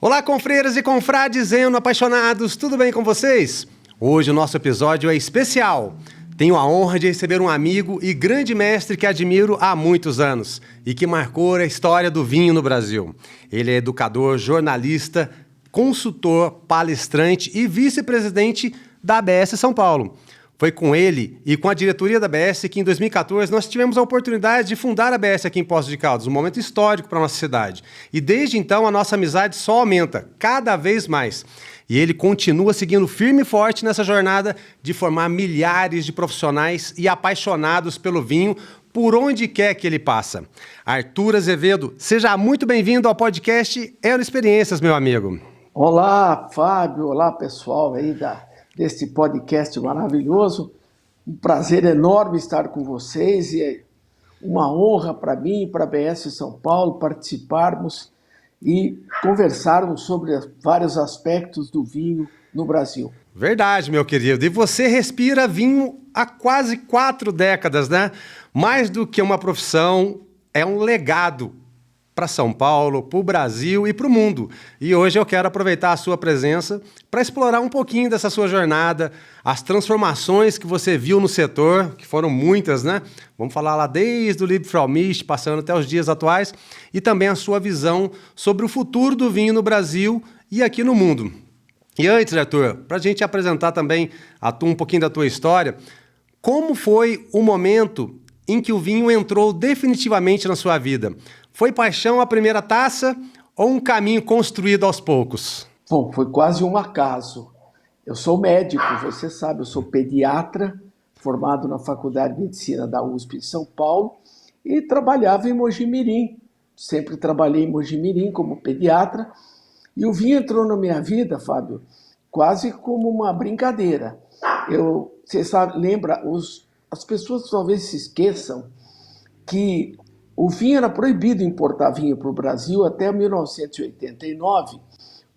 Olá, confreiras e confrades eno-apaixonados, tudo bem com vocês? Hoje o nosso episódio é especial. Tenho a honra de receber um amigo e grande mestre que admiro há muitos anos e que marcou a história do vinho no Brasil. Ele é educador, jornalista, consultor, palestrante e vice-presidente da ABS São Paulo. Foi com ele e com a diretoria da ABS que em 2014 nós tivemos a oportunidade de fundar a ABS aqui em Poços de Caldas, um momento histórico para a nossa cidade. E desde então a nossa amizade só aumenta, cada vez mais. E ele continua seguindo firme e forte nessa jornada de formar milhares de profissionais e apaixonados pelo vinho por onde quer que ele passa. Arthur Azevedo, seja muito bem-vindo ao podcast Eno Experiências, meu amigo. Olá, Fábio. Olá, pessoal aí desse podcast maravilhoso. Um prazer enorme estar com vocês e é uma honra para mim e para a ABS São Paulo participarmos e conversarmos sobre vários aspectos do vinho no Brasil. Verdade, meu querido. E você respira vinho há quase 4 décadas, né? Mais do que uma profissão, é um legado para São Paulo, para o Brasil e para o mundo. E hoje eu quero aproveitar a sua presença para explorar um pouquinho dessa sua jornada, as transformações que você viu no setor, que foram muitas, né? Vamos falar lá desde o Liebfraumilch, passando até os dias atuais, e também a sua visão sobre o futuro do vinho no Brasil e aqui no mundo. E antes, Arthur, para a gente apresentar também um pouquinho da tua história, como foi o momento em que o vinho entrou definitivamente na sua vida? Foi paixão a primeira taça ou um caminho construído aos poucos? Bom, foi quase um acaso. Eu sou médico, você sabe, eu sou pediatra, formado na Faculdade de Medicina da USP de São Paulo e trabalhava em Mogi-mirim. Sempre trabalhei em Mogi-mirim como pediatra e o vinho entrou na minha vida, Fábio, quase como uma brincadeira. Você sabe, lembra, as pessoas talvez se esqueçam que o vinho era proibido importar vinho para o Brasil até 1989,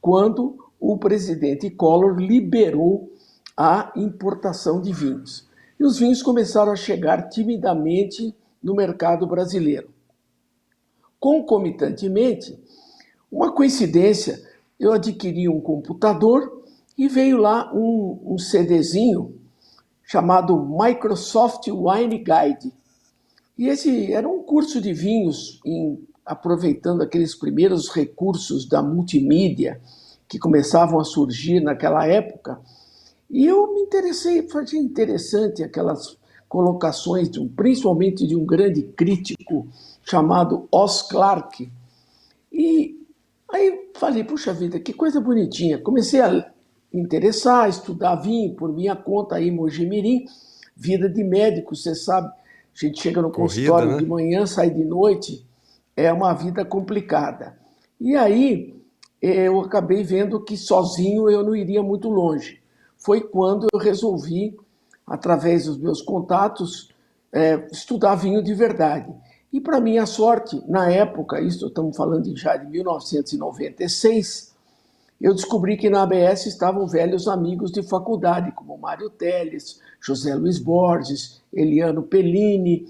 quando o presidente Collor liberou a importação de vinhos. E os vinhos começaram a chegar timidamente no mercado brasileiro. Concomitantemente, uma coincidência, eu adquiri um computador e veio lá um CDzinho chamado Microsoft Wine Guide. E esse era um curso de vinhos, aproveitando aqueles primeiros recursos da multimídia que começavam a surgir naquela época. E eu me interessei, achei interessante aquelas colocações, principalmente de um grande crítico chamado Os Clarke. E aí falei, puxa vida, que coisa bonitinha. Comecei a me interessar, a estudar vinho por minha conta aí em Mogi-mirim, vida de médico, você sabe. A gente chega no consultório, né? De manhã, sai de noite, é uma vida complicada. E aí eu acabei vendo que sozinho eu não iria muito longe. Foi quando eu resolvi, através dos meus contatos, estudar vinho de verdade. E para minha sorte, na época, isso estamos falando já de 1996, eu descobri que na ABS estavam velhos amigos de faculdade, como Mário Teles, José Luiz Borges, Eliano Pellini.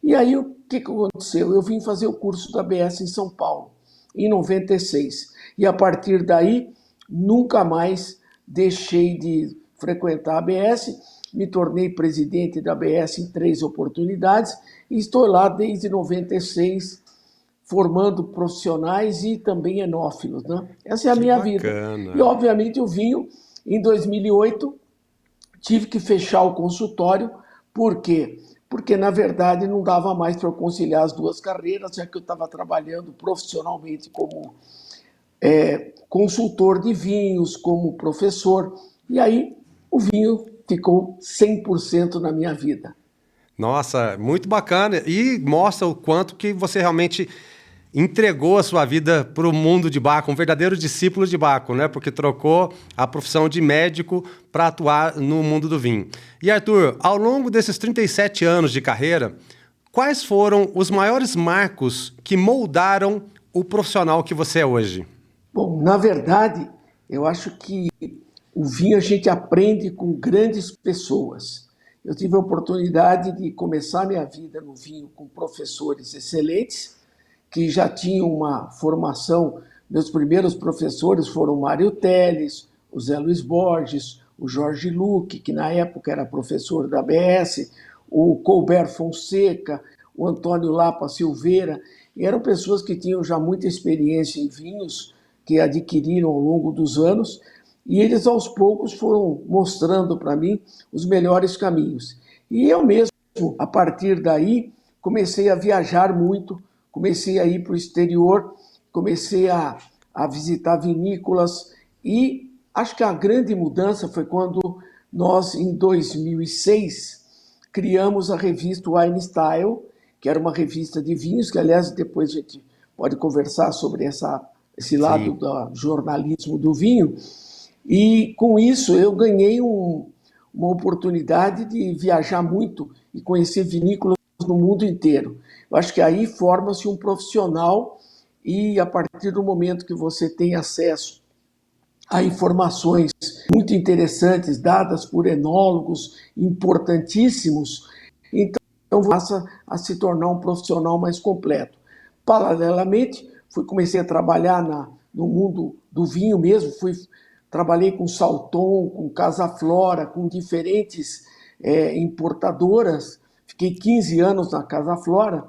E aí, o que aconteceu? Eu vim fazer o curso da ABS em São Paulo, em 96. E a partir daí, nunca mais deixei de frequentar a ABS, me tornei presidente da ABS em 3 oportunidades e estou lá desde 96, formando profissionais e também enófilos, né? Essa é a minha vida. E, obviamente, o vinho, em 2008, tive que fechar o consultório. Por quê? Porque, na verdade, não dava mais para eu conciliar as 2 carreiras, já que eu estava trabalhando profissionalmente como consultor de vinhos, como professor. E aí, o vinho ficou 100% na minha vida. Nossa, muito bacana. E mostra o quanto que você realmente entregou a sua vida para o mundo de Bacco, um verdadeiro discípulo de Bacco, né? Porque trocou a profissão de médico para atuar no mundo do vinho. E Arthur, ao longo desses 37 anos de carreira, quais foram os maiores marcos que moldaram o profissional que você é hoje? Bom, na verdade, eu acho que o vinho a gente aprende com grandes pessoas. Eu tive a oportunidade de começar minha vida no vinho com professores excelentes, que já tinham uma formação Meus primeiros professores foram o Mário Teles, o Zé Luiz Borges, o Jorge Luque, que na época era professor da ABS, o Colbert Fonseca, o Antônio Lapa Silveira, e eram pessoas que tinham já muita experiência em vinhos, que adquiriram ao longo dos anos, e eles aos poucos foram mostrando para mim os melhores caminhos. E eu mesmo, a partir daí, comecei a viajar muito, comecei a ir para o exterior, comecei a visitar vinícolas e acho que a grande mudança foi quando nós, em 2006, criamos a revista Wine Style, que era uma revista de vinhos, que aliás depois a gente pode conversar sobre esse lado Sim. do jornalismo do vinho. E com isso eu ganhei uma oportunidade de viajar muito e conhecer vinícolas no mundo inteiro. Eu acho que aí forma-se um profissional e a partir do momento que você tem acesso a informações muito interessantes dadas por enólogos importantíssimos, então passa a se tornar um profissional mais completo. Paralelamente, comecei a trabalhar no mundo do vinho mesmo, trabalhei com Salton, com Casa Flora, com diferentes importadoras, fiquei 15 anos na Casa Flora,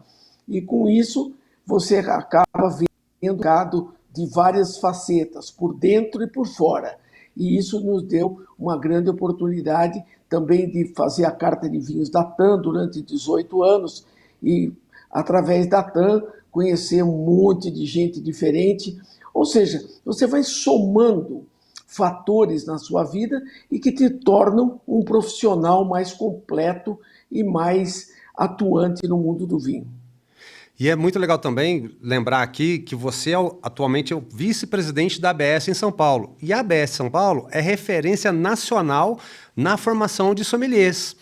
e com isso você acaba vendo gado de várias facetas, por dentro e por fora. E isso nos deu uma grande oportunidade também de fazer a carta de vinhos da TAM durante 18 anos e, através da TAM, conhecer um monte de gente diferente. Ou seja, você vai somando fatores na sua vida e que te tornam um profissional mais completo e mais atuante no mundo do vinho. E é muito legal também lembrar aqui que você atualmente é o vice-presidente da ABS em São Paulo. E a ABS São Paulo é referência nacional na formação de sommeliers.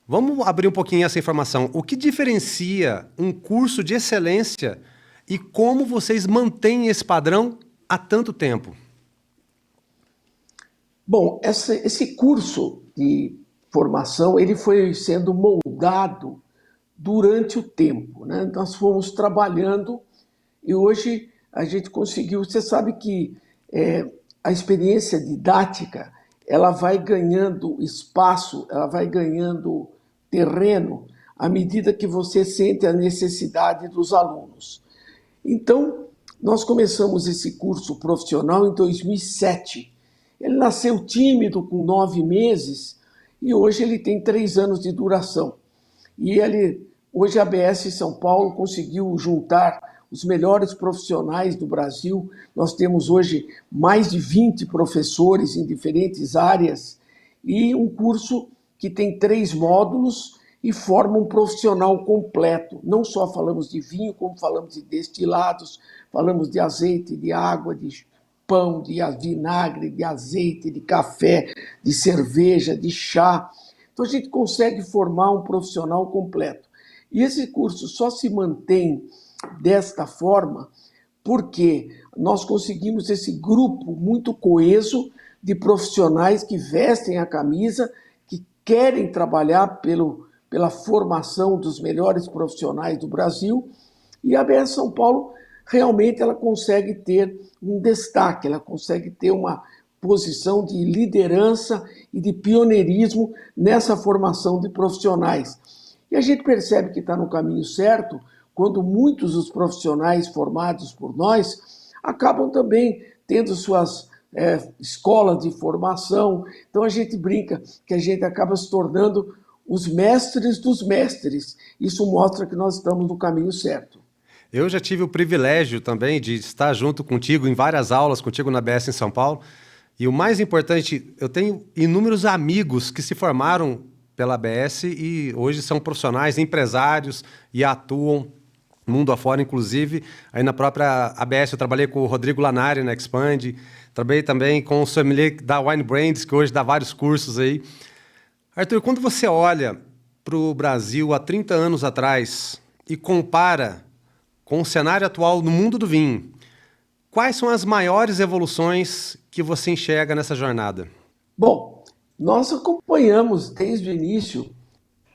Vamos abrir um pouquinho essa informação. O que diferencia um curso de excelência e como vocês mantêm esse padrão há tanto tempo? Bom, esse curso de formação ele foi sendo moldado durante o tempo, né? Nós fomos trabalhando e hoje a gente conseguiu. Você sabe que a experiência didática ela vai ganhando espaço, ela vai ganhando terreno à medida que você sente a necessidade dos alunos. Então, nós começamos esse curso profissional em 2007. Ele nasceu tímido, com 9 meses, e hoje ele tem 3 anos de duração. E hoje a ABS São Paulo conseguiu juntar os melhores profissionais do Brasil. Nós temos hoje mais de 20 professores em diferentes áreas e um curso que tem 3 módulos e forma um profissional completo. Não só falamos de vinho, como falamos de destilados, falamos de azeite, de água, de pão, de vinagre, de azeite, de café, de cerveja, de chá. Então a gente consegue formar um profissional completo. E esse curso só se mantém desta forma porque nós conseguimos esse grupo muito coeso de profissionais que vestem a camisa, que querem trabalhar pela formação dos melhores profissionais do Brasil, e a ABS São Paulo realmente ela consegue ter um destaque, ela consegue ter uma posição de liderança e de pioneirismo nessa formação de profissionais. E a gente percebe que está no caminho certo quando muitos dos profissionais formados por nós acabam também tendo suas escolas de formação. Então a gente brinca que a gente acaba se tornando os mestres dos mestres. Isso mostra que nós estamos no caminho certo. Eu já tive o privilégio também de estar junto contigo em várias aulas, contigo na ABS em São Paulo. E o mais importante, eu tenho inúmeros amigos que se formaram pela ABS e hoje são profissionais, empresários e atuam mundo afora, inclusive. Aí na própria ABS eu trabalhei com o Rodrigo Lanari na Expand, trabalhei também com o sommelier da Wine Brands, que hoje dá vários cursos aí. Arthur, quando você olha para o Brasil há 30 anos atrás e compara com o cenário atual no mundo do vinho, quais são as maiores evoluções que você enxerga nessa jornada? Bom, nós acompanhamos desde o início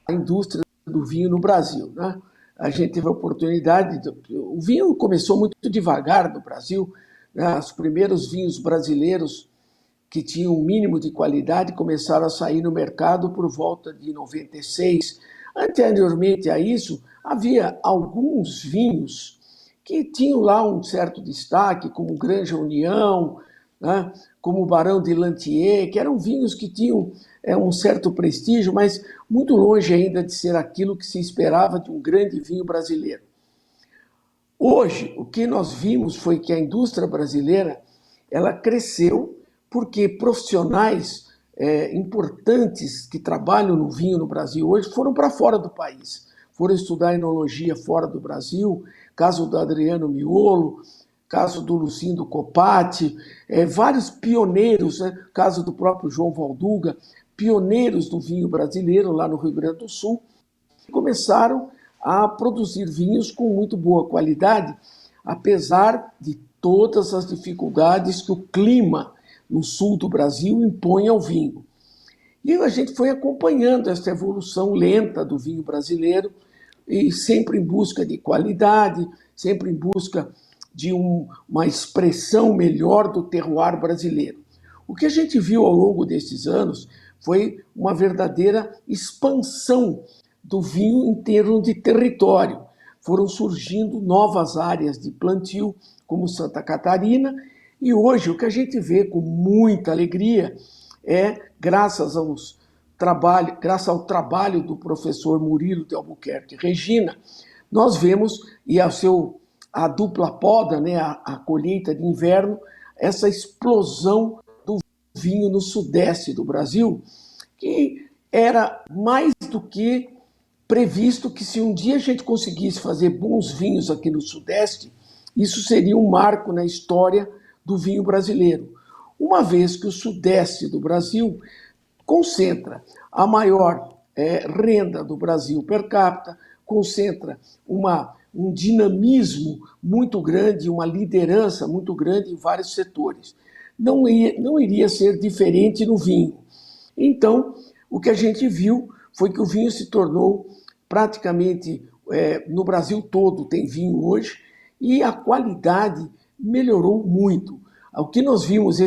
a indústria do vinho no Brasil, né? A gente teve a oportunidade, o vinho começou muito devagar no Brasil, né? Os primeiros vinhos brasileiros que tinham um mínimo de qualidade começaram a sair no mercado por volta de 96. Anteriormente a isso, havia alguns vinhos que tinham lá um certo destaque, como Granja União, né? Como o Barão de Lantier, que eram vinhos que tinham um certo prestígio, mas muito longe ainda de ser aquilo que se esperava de um grande vinho brasileiro. Hoje, o que nós vimos foi que a indústria brasileira ela cresceu porque profissionais importantes que trabalham no vinho no Brasil hoje foram para fora do país, foram estudar enologia fora do Brasil, caso do Adriano Miolo, caso do Lucindo Copati, vários pioneiros, né? Caso do próprio João Valduga, pioneiros do vinho brasileiro lá no Rio Grande do Sul, começaram a produzir vinhos com muito boa qualidade, apesar de todas as dificuldades que o clima no sul do Brasil impõe ao vinho. E a gente foi acompanhando essa evolução lenta do vinho brasileiro, e sempre em busca de qualidade, sempre em busca de uma expressão melhor do terroir brasileiro. O que a gente viu ao longo desses anos foi uma verdadeira expansão do vinho em termos de território. Foram surgindo novas áreas de plantio, como Santa Catarina, e hoje o que a gente vê com muita alegria é, graças ao trabalho do professor Murilo de Albuquerque Regina, nós vemos, e a dupla poda, né, a colheita de inverno, essa explosão do vinho no sudeste do Brasil, que era mais do que previsto que se um dia a gente conseguisse fazer bons vinhos aqui no Sudeste, isso seria um marco na história do vinho brasileiro. Uma vez que o Sudeste do Brasil concentra a maior renda do Brasil per capita, concentra um dinamismo muito grande, uma liderança muito grande em vários setores. Não iria ser diferente no vinho. Então, o que a gente viu foi que o vinho se tornou praticamente, no Brasil todo tem vinho hoje, e a qualidade melhorou muito. O que nós vimos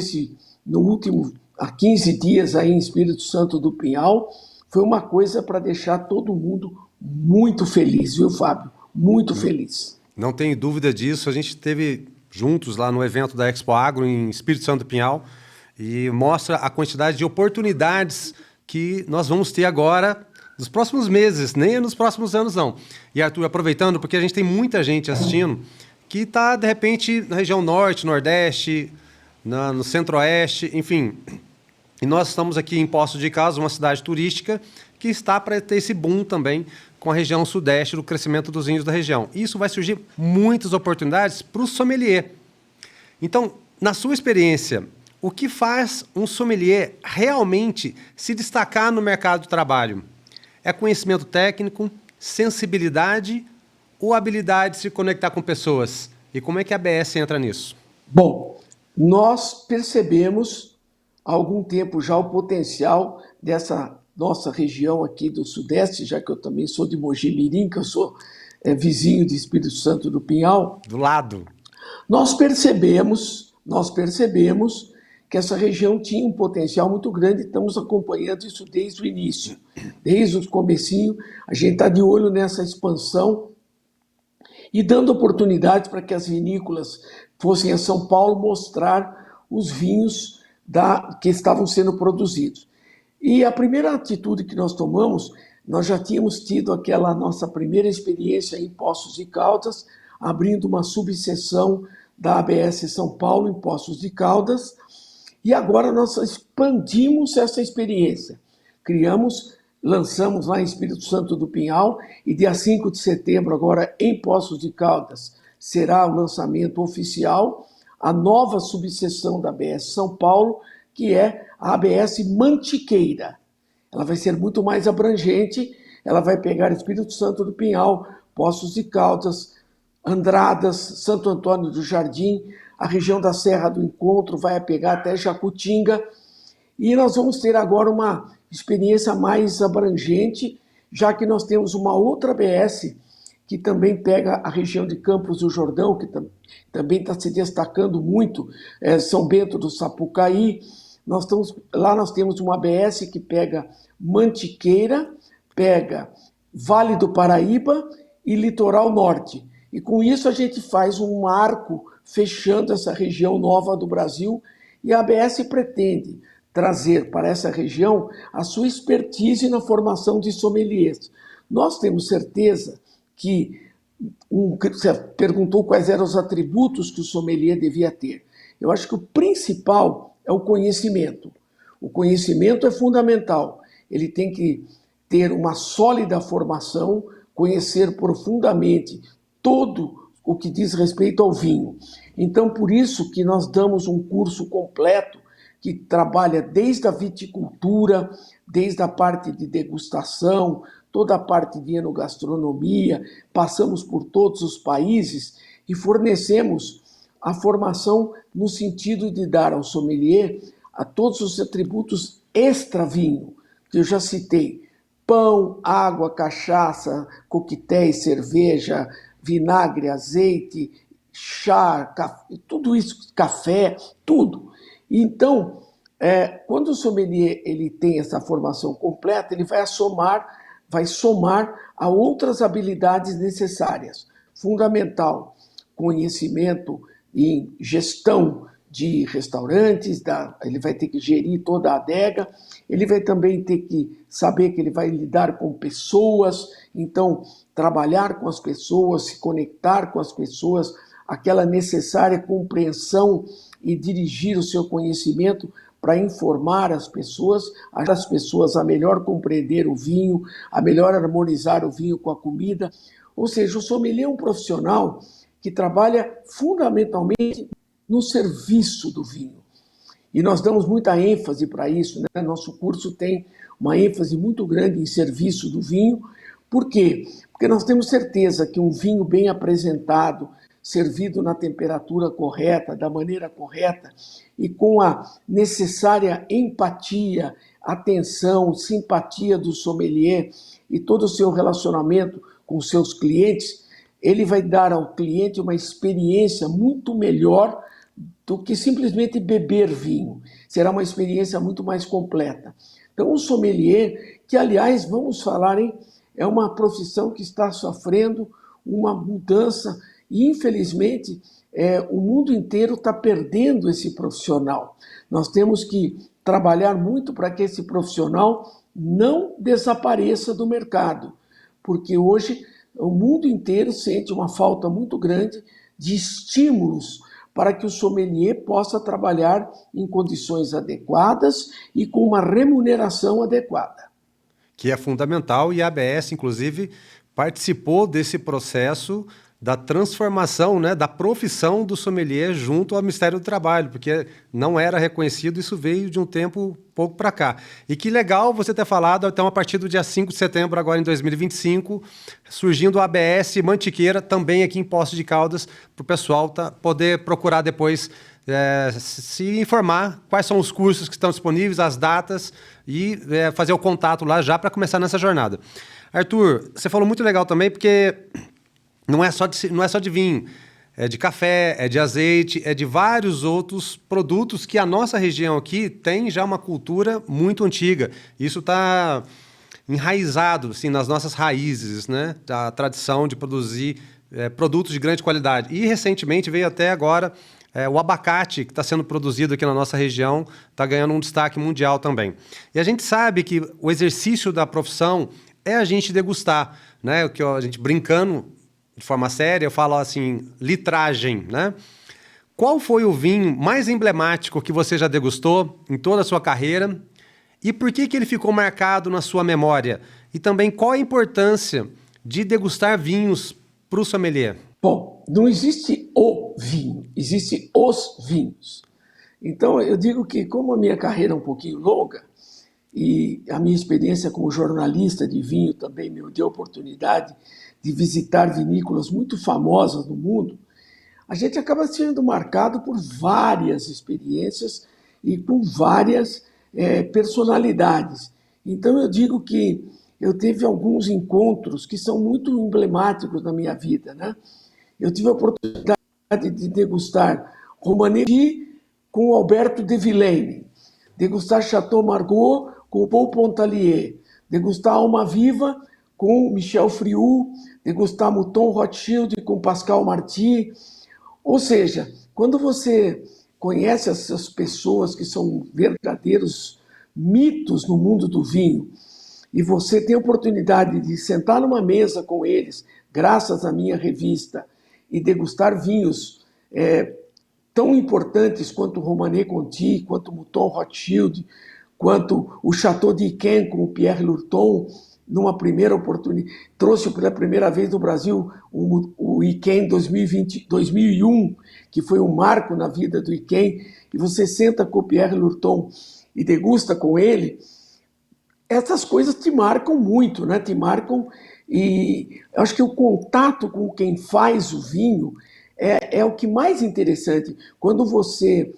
há 15 dias aí em Espírito Santo do Pinhal foi uma coisa para deixar todo mundo muito feliz, viu, Fábio? Muito feliz. Não tenho dúvida disso. A gente esteve juntos lá no evento da Expo Agro em Espírito Santo do Pinhal e mostra a quantidade de oportunidades que nós vamos ter agora nos próximos meses, nem nos próximos anos não. E Arthur, aproveitando, porque a gente tem muita gente assistindo que está, de repente, na região norte, nordeste, no centro-oeste, enfim. E nós estamos aqui em Poços de Caldas, uma cidade turística, que está para ter esse boom também com a região sudeste, do crescimento dos vinhos da região. E isso vai surgir muitas oportunidades para o sommelier. Então, na sua experiência, o que faz um sommelier realmente se destacar no mercado de trabalho? É conhecimento técnico, sensibilidade ou habilidade de se conectar com pessoas? E como é que a ABS entra nisso? Bom, nós percebemos há algum tempo já o potencial dessa nossa região aqui do Sudeste, já que eu também sou de Mogi Mirim, que eu sou vizinho de Espírito Santo do Pinhal. Do lado. Nós percebemos que essa região tinha um potencial muito grande, estamos acompanhando isso desde o início, desde o comecinho, a gente está de olho nessa expansão e dando oportunidades para que as vinícolas fossem a São Paulo mostrar os vinhos que estavam sendo produzidos. E a primeira atitude que nós tomamos, nós já tínhamos tido aquela nossa primeira experiência em Poços de Caldas, abrindo uma subseção da ABS São Paulo em Poços de Caldas, e agora nós expandimos essa experiência. Lançamos lá em Espírito Santo do Pinhal, e dia 5 de setembro, agora em Poços de Caldas, será o lançamento oficial, a nova subseção da ABS São Paulo, que é a ABS Mantiqueira. Ela vai ser muito mais abrangente, ela vai pegar Espírito Santo do Pinhal, Poços de Caldas, Andradas, Santo Antônio do Jardim, a região da Serra do Encontro, vai pegar até Jacutinga, e nós vamos ter agora uma experiência mais abrangente, já que nós temos uma outra ABS, que também pega a região de Campos do Jordão, que também está se destacando muito, São Bento do Sapucaí. Lá nós temos uma ABS que pega Mantiqueira, pega Vale do Paraíba e Litoral Norte. E com isso a gente faz um arco fechando essa região nova do Brasil, e a ABS pretende trazer para essa região a sua expertise na formação de sommeliers. Nós temos certeza que, você perguntou quais eram os atributos que o sommelier devia ter. Eu acho que o principal é o conhecimento. O conhecimento é fundamental. Ele tem que ter uma sólida formação, conhecer profundamente todo o que diz respeito ao vinho. Então, por isso que nós damos um curso completo que trabalha desde a viticultura, desde a parte de degustação, toda a parte de enogastronomia, passamos por todos os países e fornecemos a formação no sentido de dar ao sommelier a todos os atributos extra-vinho, que eu já citei: pão, água, cachaça, coquetéis, cerveja, vinagre, azeite, chá, café, tudo isso, café, tudo. Então, quando o sommelier ele tem essa formação completa, ele vai somar a outras habilidades necessárias. Fundamental, conhecimento em gestão de restaurantes, ele vai ter que gerir toda a adega, ele vai também ter que saber que ele vai lidar com pessoas, então trabalhar com as pessoas, se conectar com as pessoas, aquela necessária compreensão e dirigir o seu conhecimento para informar as pessoas a melhor compreender o vinho, a melhor harmonizar o vinho com a comida. Ou seja, o sommelier é um profissional que trabalha fundamentalmente no serviço do vinho. E nós damos muita ênfase para isso, né? Nosso curso tem uma ênfase muito grande em serviço do vinho. Por quê? Porque nós temos certeza que um vinho bem apresentado, servido na temperatura correta, da maneira correta e com a necessária empatia, atenção, simpatia do sommelier e todo o seu relacionamento com seus clientes, ele vai dar ao cliente uma experiência muito melhor do que simplesmente beber vinho. Será uma experiência muito mais completa. Então, o sommelier, que aliás, vamos falar, é uma profissão que está sofrendo uma mudança e, infelizmente, o mundo inteiro está perdendo esse profissional. Nós temos que trabalhar muito para que esse profissional não desapareça do mercado, porque hoje o mundo inteiro sente uma falta muito grande de estímulos para que o sommelier possa trabalhar em condições adequadas e com uma remuneração adequada. Que é fundamental, e a ABS, inclusive, participou desse processo da transformação, né, da profissão do sommelier junto ao Ministério do Trabalho, porque não era reconhecido, isso veio de um tempo pouco para cá. E que legal você ter falado, então, a partir do dia 5 de setembro, agora em 2025, surgindo a ABS Mantiqueira, também aqui em Poços de Caldas, para o pessoal poder procurar depois se informar quais são os cursos que estão disponíveis, as datas, e fazer o contato lá já para começar nessa jornada. Arthur, você falou muito legal também, porque não é só de vinho, é de café, é de azeite, é de vários outros produtos que a nossa região aqui tem já uma cultura muito antiga. Isso está enraizado assim, nas nossas raízes, né? Da tradição de produzir produtos de grande qualidade. E recentemente veio até agora o abacate que está sendo produzido aqui na nossa região, está ganhando um destaque mundial também. E a gente sabe que o exercício da profissão é a gente degustar, né? O que a gente brincando de forma séria, eu falo assim, litragem, né? Qual foi o vinho mais emblemático que você já degustou em toda a sua carreira e por que ele ficou marcado na sua memória? E também qual a importância de degustar vinhos para o sommelier? Bom, não existe o vinho, existe os vinhos. Então, eu digo que como a minha carreira é um pouquinho longa e a minha experiência como jornalista de vinho também me deu a oportunidade de visitar vinícolas muito famosas no mundo, a gente acaba sendo marcado por várias experiências e com várias personalidades. Então eu digo que eu tive alguns encontros que são muito emblemáticos na minha vida, né? Eu tive a oportunidade de degustar Romanée com Alberto de Villeneuve, degustar Chateau Margaux com Paul Pontalier, degustar Alma Viva com Michel Friou, degustar Mouton Rothschild com Pascal Marty. Ou seja, quando você conhece essas pessoas que são verdadeiros mitos no mundo do vinho, e você tem a oportunidade de sentar numa mesa com eles, graças à minha revista, e degustar vinhos tão importantes quanto o Romanée Conti, quanto o Mouton Rothschild, quanto o Chateau d'Yquem com o Pierre Lurton, numa primeira oportunidade, trouxe pela primeira vez no Brasil o Yquem 2001, que foi um marco na vida do Yquem, e você senta com o Pierre Lurton e degusta com ele, essas coisas te marcam muito, né? Te marcam, e eu acho que o contato com quem faz o vinho é o que mais interessante. Quando você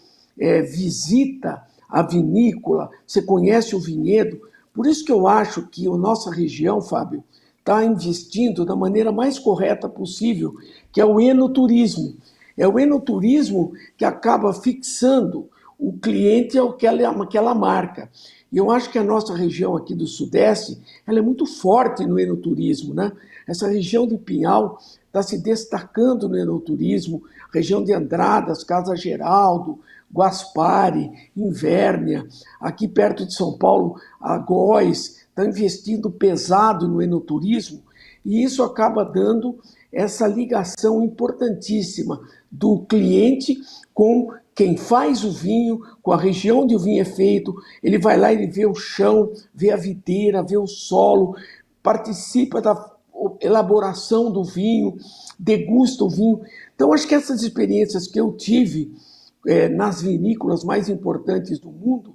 visita a vinícola, você conhece o vinhedo. Por isso que eu acho que a nossa região, Fábio, está investindo da maneira mais correta possível, que é o enoturismo. É o enoturismo que acaba fixando o cliente àquela marca. E eu acho que a nossa região aqui do Sudeste, ela é muito forte no enoturismo, né? Essa região de Pinhal está se destacando no enoturismo, região de Andradas, Casa Geraldo, Guaspari, Invérnia, aqui perto de São Paulo, a Góis, está investindo pesado no enoturismo, e isso acaba dando essa ligação importantíssima do cliente com quem faz o vinho, com a região onde o vinho é feito. Ele vai lá, ele vê o chão, vê a videira, vê o solo, participa da elaboração do vinho, degusta o vinho. Então, acho que essas experiências que eu tive nas vinícolas mais importantes do mundo,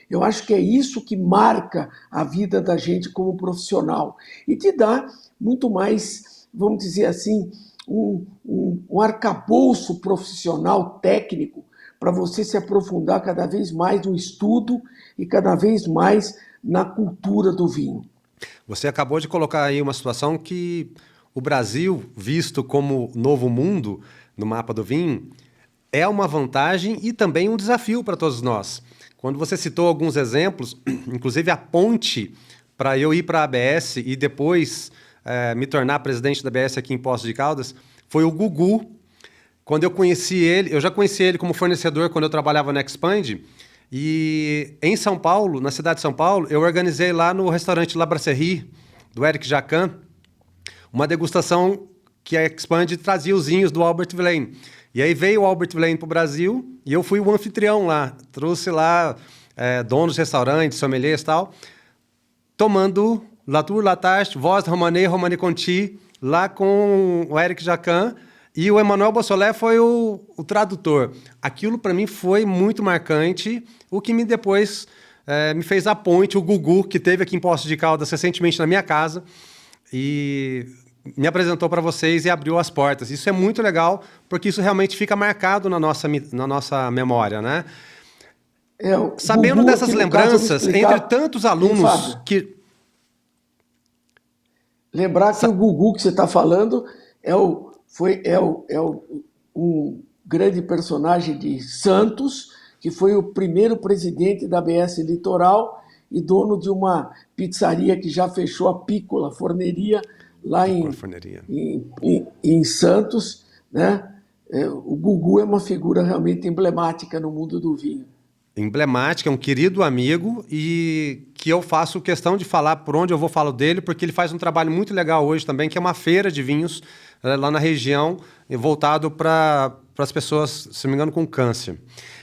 eu acho que é isso que marca a vida da gente como profissional e te dá muito mais, vamos dizer assim, um arcabouço profissional técnico para você se aprofundar cada vez mais no estudo e cada vez mais na cultura do vinho. Você acabou de colocar aí uma situação que o Brasil, visto como novo mundo no mapa do vinho, é uma vantagem e também um desafio para todos nós. Quando você citou alguns exemplos, inclusive a ponte para eu ir para a ABS e depois me tornar presidente da ABS aqui em Poços de Caldas, foi o Gugu. Quando eu conheci ele, eu já conheci ele como fornecedor quando eu trabalhava na Expand, e em São Paulo, na cidade de São Paulo, eu organizei lá no restaurante La Brasserie, do Eric Jacan, uma degustação que a Expand trazia os vinhos do Albert Villain. E aí veio o Albert Villain para o Brasil e eu fui o anfitrião lá. Trouxe lá donos de restaurantes, sommeliers e tal, tomando Latour, Latache, Voz, Romanée, Romanée Conti, lá com o Eric Jacan, e o Emmanuel Beausoleil foi o tradutor. Aquilo para mim foi muito marcante, o que depois me fez a ponte, o Gugu, que teve aqui em Poços de Caldas recentemente na minha casa, e me apresentou para vocês e abriu as portas. Isso é muito legal, porque isso realmente fica marcado na nossa memória, né? Sabendo Gugu, dessas lembranças, entre tantos alunos que... Lembrar que o Gugu que você está falando um grande personagem de Santos, que foi o primeiro presidente da ABS Litoral e dono de uma pizzaria que já fechou, a Piccola Forneria, lá em Santos, né? O Gugu é uma figura realmente emblemática no mundo do vinho. Emblemática, é um querido amigo e que eu faço questão de falar por onde eu vou falar dele, porque ele faz um trabalho muito legal hoje também, que é uma feira de vinhos lá na região, voltado para as pessoas, se não me engano, com câncer.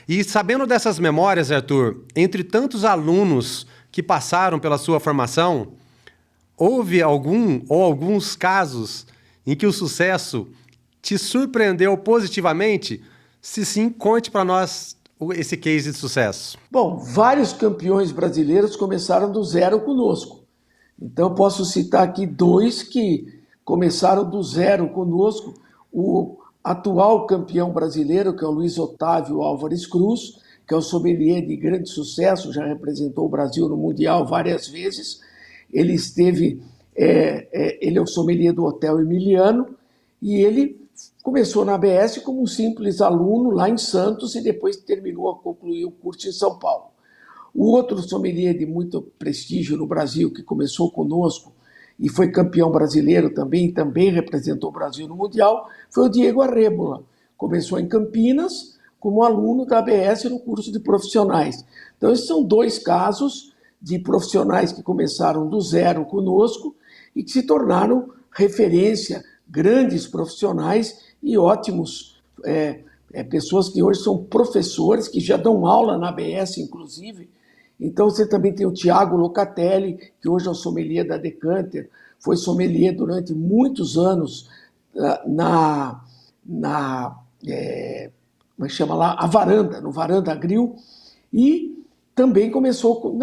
E sabendo dessas memórias, Arthur, entre tantos alunos que passaram pela sua formação, houve alguns casos em que o sucesso te surpreendeu positivamente? Se sim, conte para nós esse case de sucesso. Bom, vários campeões brasileiros começaram do zero conosco. Então, posso citar aqui dois que começaram do zero conosco. O atual campeão brasileiro, que é o Luiz Otávio Álvares Cruz, que é um sommelier de grande sucesso, já representou o Brasil no Mundial várias vezes. Ele é o sommelier do Hotel Emiliano, e ele começou na ABS como um simples aluno lá em Santos e depois terminou a concluir o curso em São Paulo. O outro sommelier de muito prestígio no Brasil, que começou conosco e foi campeão brasileiro também representou o Brasil no Mundial, foi o Diego Arrebola. Começou em Campinas como aluno da ABS no curso de profissionais. Então, esses são dois casos de profissionais que começaram do zero conosco e que se tornaram referência, grandes profissionais e ótimos pessoas que hoje são professores, que já dão aula na ABS, inclusive. Então, você também tem o Tiago Locatelli, que hoje é o sommelier da Decanter, foi sommelier durante muitos anos como é que chama lá? A Varanda, no Varanda Grill, e também começou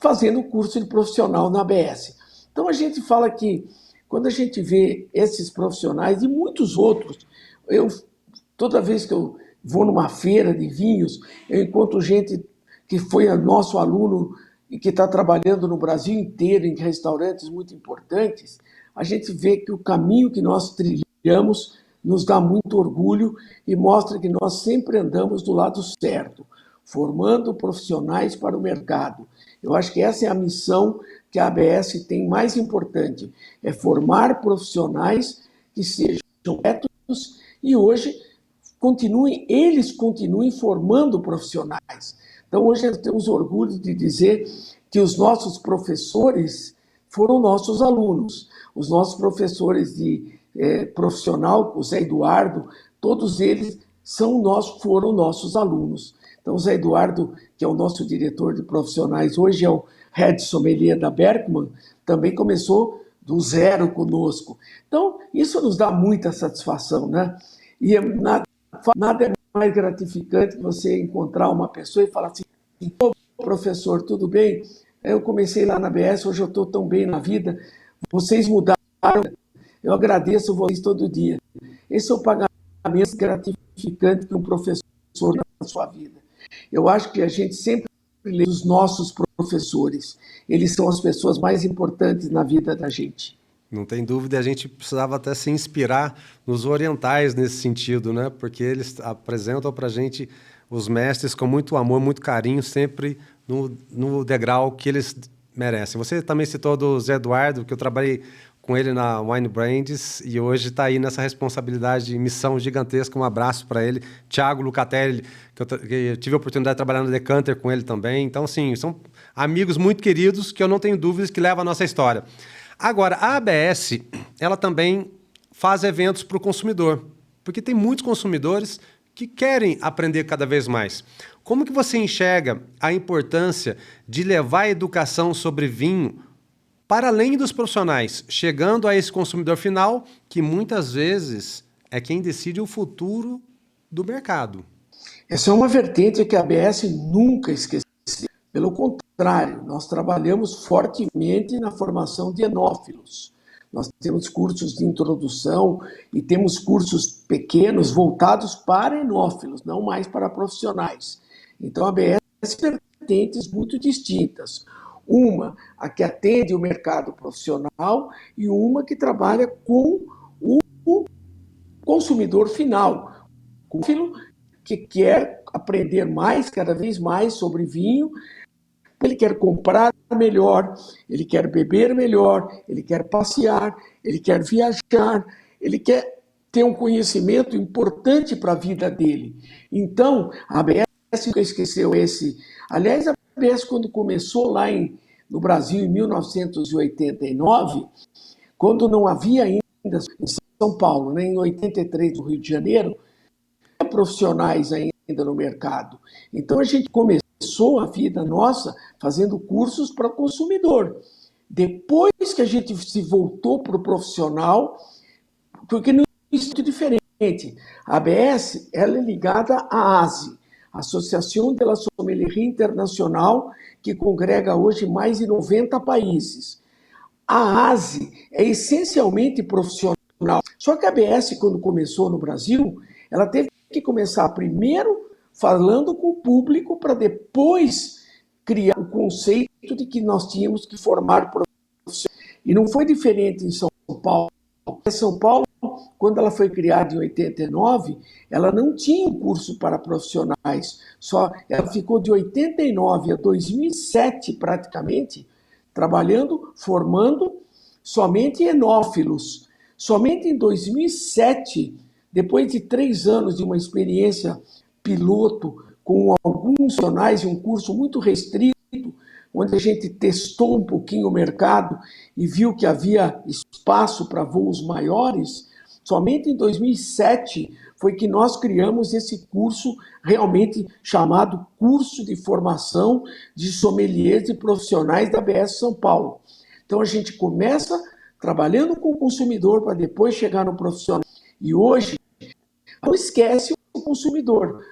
fazendo o curso de profissional na ABS. Então, a gente fala que, quando a gente vê esses profissionais e muitos outros, toda vez que eu vou numa feira de vinhos, eu encontro gente que foi nosso aluno e que está trabalhando no Brasil inteiro em restaurantes muito importantes. A gente vê que o caminho que nós trilhamos nos dá muito orgulho e mostra que nós sempre andamos do lado certo, formando profissionais para o mercado. Eu acho que essa é a missão que a ABS tem mais importante, é formar profissionais que sejam éticos e hoje eles continuem formando profissionais. Então, hoje nós temos orgulho de dizer que os nossos professores foram nossos alunos. Os nossos professores de profissional, o Zé Eduardo, todos eles foram nossos alunos. Então, o Zé Eduardo, que é o nosso diretor de profissionais, hoje é o Head Sommelier da Berkman, também começou do zero conosco. Então, isso nos dá muita satisfação, né? E nada é mais gratificante que você encontrar uma pessoa e falar assim: "Ô, professor, tudo bem? Eu comecei lá na ABS, hoje eu estou tão bem na vida, vocês mudaram, eu agradeço vocês todo dia." Esse é o pagamento gratificante que um professor dá na sua vida. Eu acho que a gente sempre lê os nossos professores, eles são as pessoas mais importantes na vida da gente. Não tem dúvida, a gente precisava até se inspirar nos orientais nesse sentido, né? Porque eles apresentam para a gente os mestres com muito amor, muito carinho, sempre no degrau que eles merecem. Você também citou do Zé Eduardo, que eu trabalhei com ele na Wine Brands e hoje está aí nessa responsabilidade, missão gigantesca. Um abraço para ele. Tiago Lucatelli, que eu tive a oportunidade de trabalhar no Decanter com ele também. Então, assim, são amigos muito queridos que eu não tenho dúvidas que levam a nossa história. Agora, a ABS, ela também faz eventos para o consumidor, porque tem muitos consumidores que querem aprender cada vez mais. Como que você enxerga a importância de levar a educação sobre vinho para além dos profissionais, chegando a esse consumidor final, que muitas vezes é quem decide o futuro do mercado? Essa é uma vertente que a ABS nunca esqueceu. Pelo contrário, nós trabalhamos fortemente na formação de enófilos. Nós temos cursos de introdução e temos cursos pequenos voltados para enófilos, não mais para profissionais. Então, a ABS tem vertentes muito distintas. Uma, a que atende o mercado profissional, e uma que trabalha com o consumidor final, com aquilo que quer aprender mais, cada vez mais sobre vinho. Ele quer comprar melhor, ele quer beber melhor, ele quer passear, ele quer viajar, ele quer ter um conhecimento importante para a vida dele. Então, a ABS nunca esqueceu esse. Aliás, a ABS, quando começou lá no Brasil, em 1989, quando não havia ainda, em São Paulo, né, em 83, no Rio de Janeiro, não havia profissionais ainda no mercado. Então, a gente começou a vida nossa fazendo cursos para o consumidor. Depois que a gente se voltou para o profissional, porque não é muito diferente. A ABS ela é ligada à ASE, Associação de la Sommellerie Internacional, que congrega hoje mais de 90 países. A ASE é essencialmente profissional. Só que a ABS, quando começou no Brasil, ela teve que começar primeiro falando com o público para depois criar o conceito de que nós tínhamos que formar E não foi diferente em São Paulo. São Paulo, quando ela foi criada em 89, ela não tinha um curso para profissionais. Só ela ficou de 89 a 2007 praticamente trabalhando, formando somente enófilos. Somente em 2007, depois de 3 anos de uma experiência piloto com alguns profissionais e um curso muito restrito, onde a gente testou um pouquinho o mercado e viu que havia espaço para voos maiores, somente em 2007 foi que nós criamos esse curso realmente chamado Curso de Formação de Sommeliers e Profissionais da ABS São Paulo. Então a gente começa trabalhando com o consumidor para depois chegar no profissional. E hoje, não esquece o consumidor,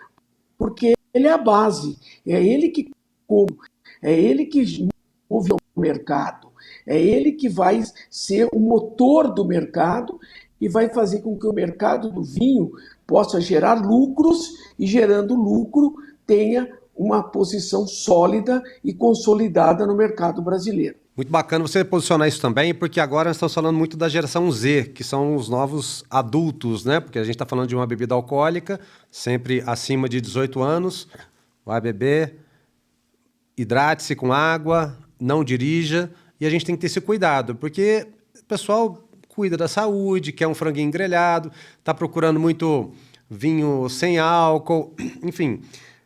porque ele é a base, é ele que come, é ele que move o mercado, é ele que vai ser o motor do mercado e vai fazer com que o mercado do vinho possa gerar lucros e, gerando lucro, tenha uma posição sólida e consolidada no mercado brasileiro. Muito bacana você posicionar isso também, porque agora nós estamos falando muito da geração Z, que são os novos adultos, né? Porque a gente está falando de uma bebida alcoólica, sempre acima de 18 anos, vai beber, hidrate-se com água, não dirija, e a gente tem que ter esse cuidado, porque o pessoal cuida da saúde, quer um franguinho grelhado, está procurando muito vinho sem álcool, enfim.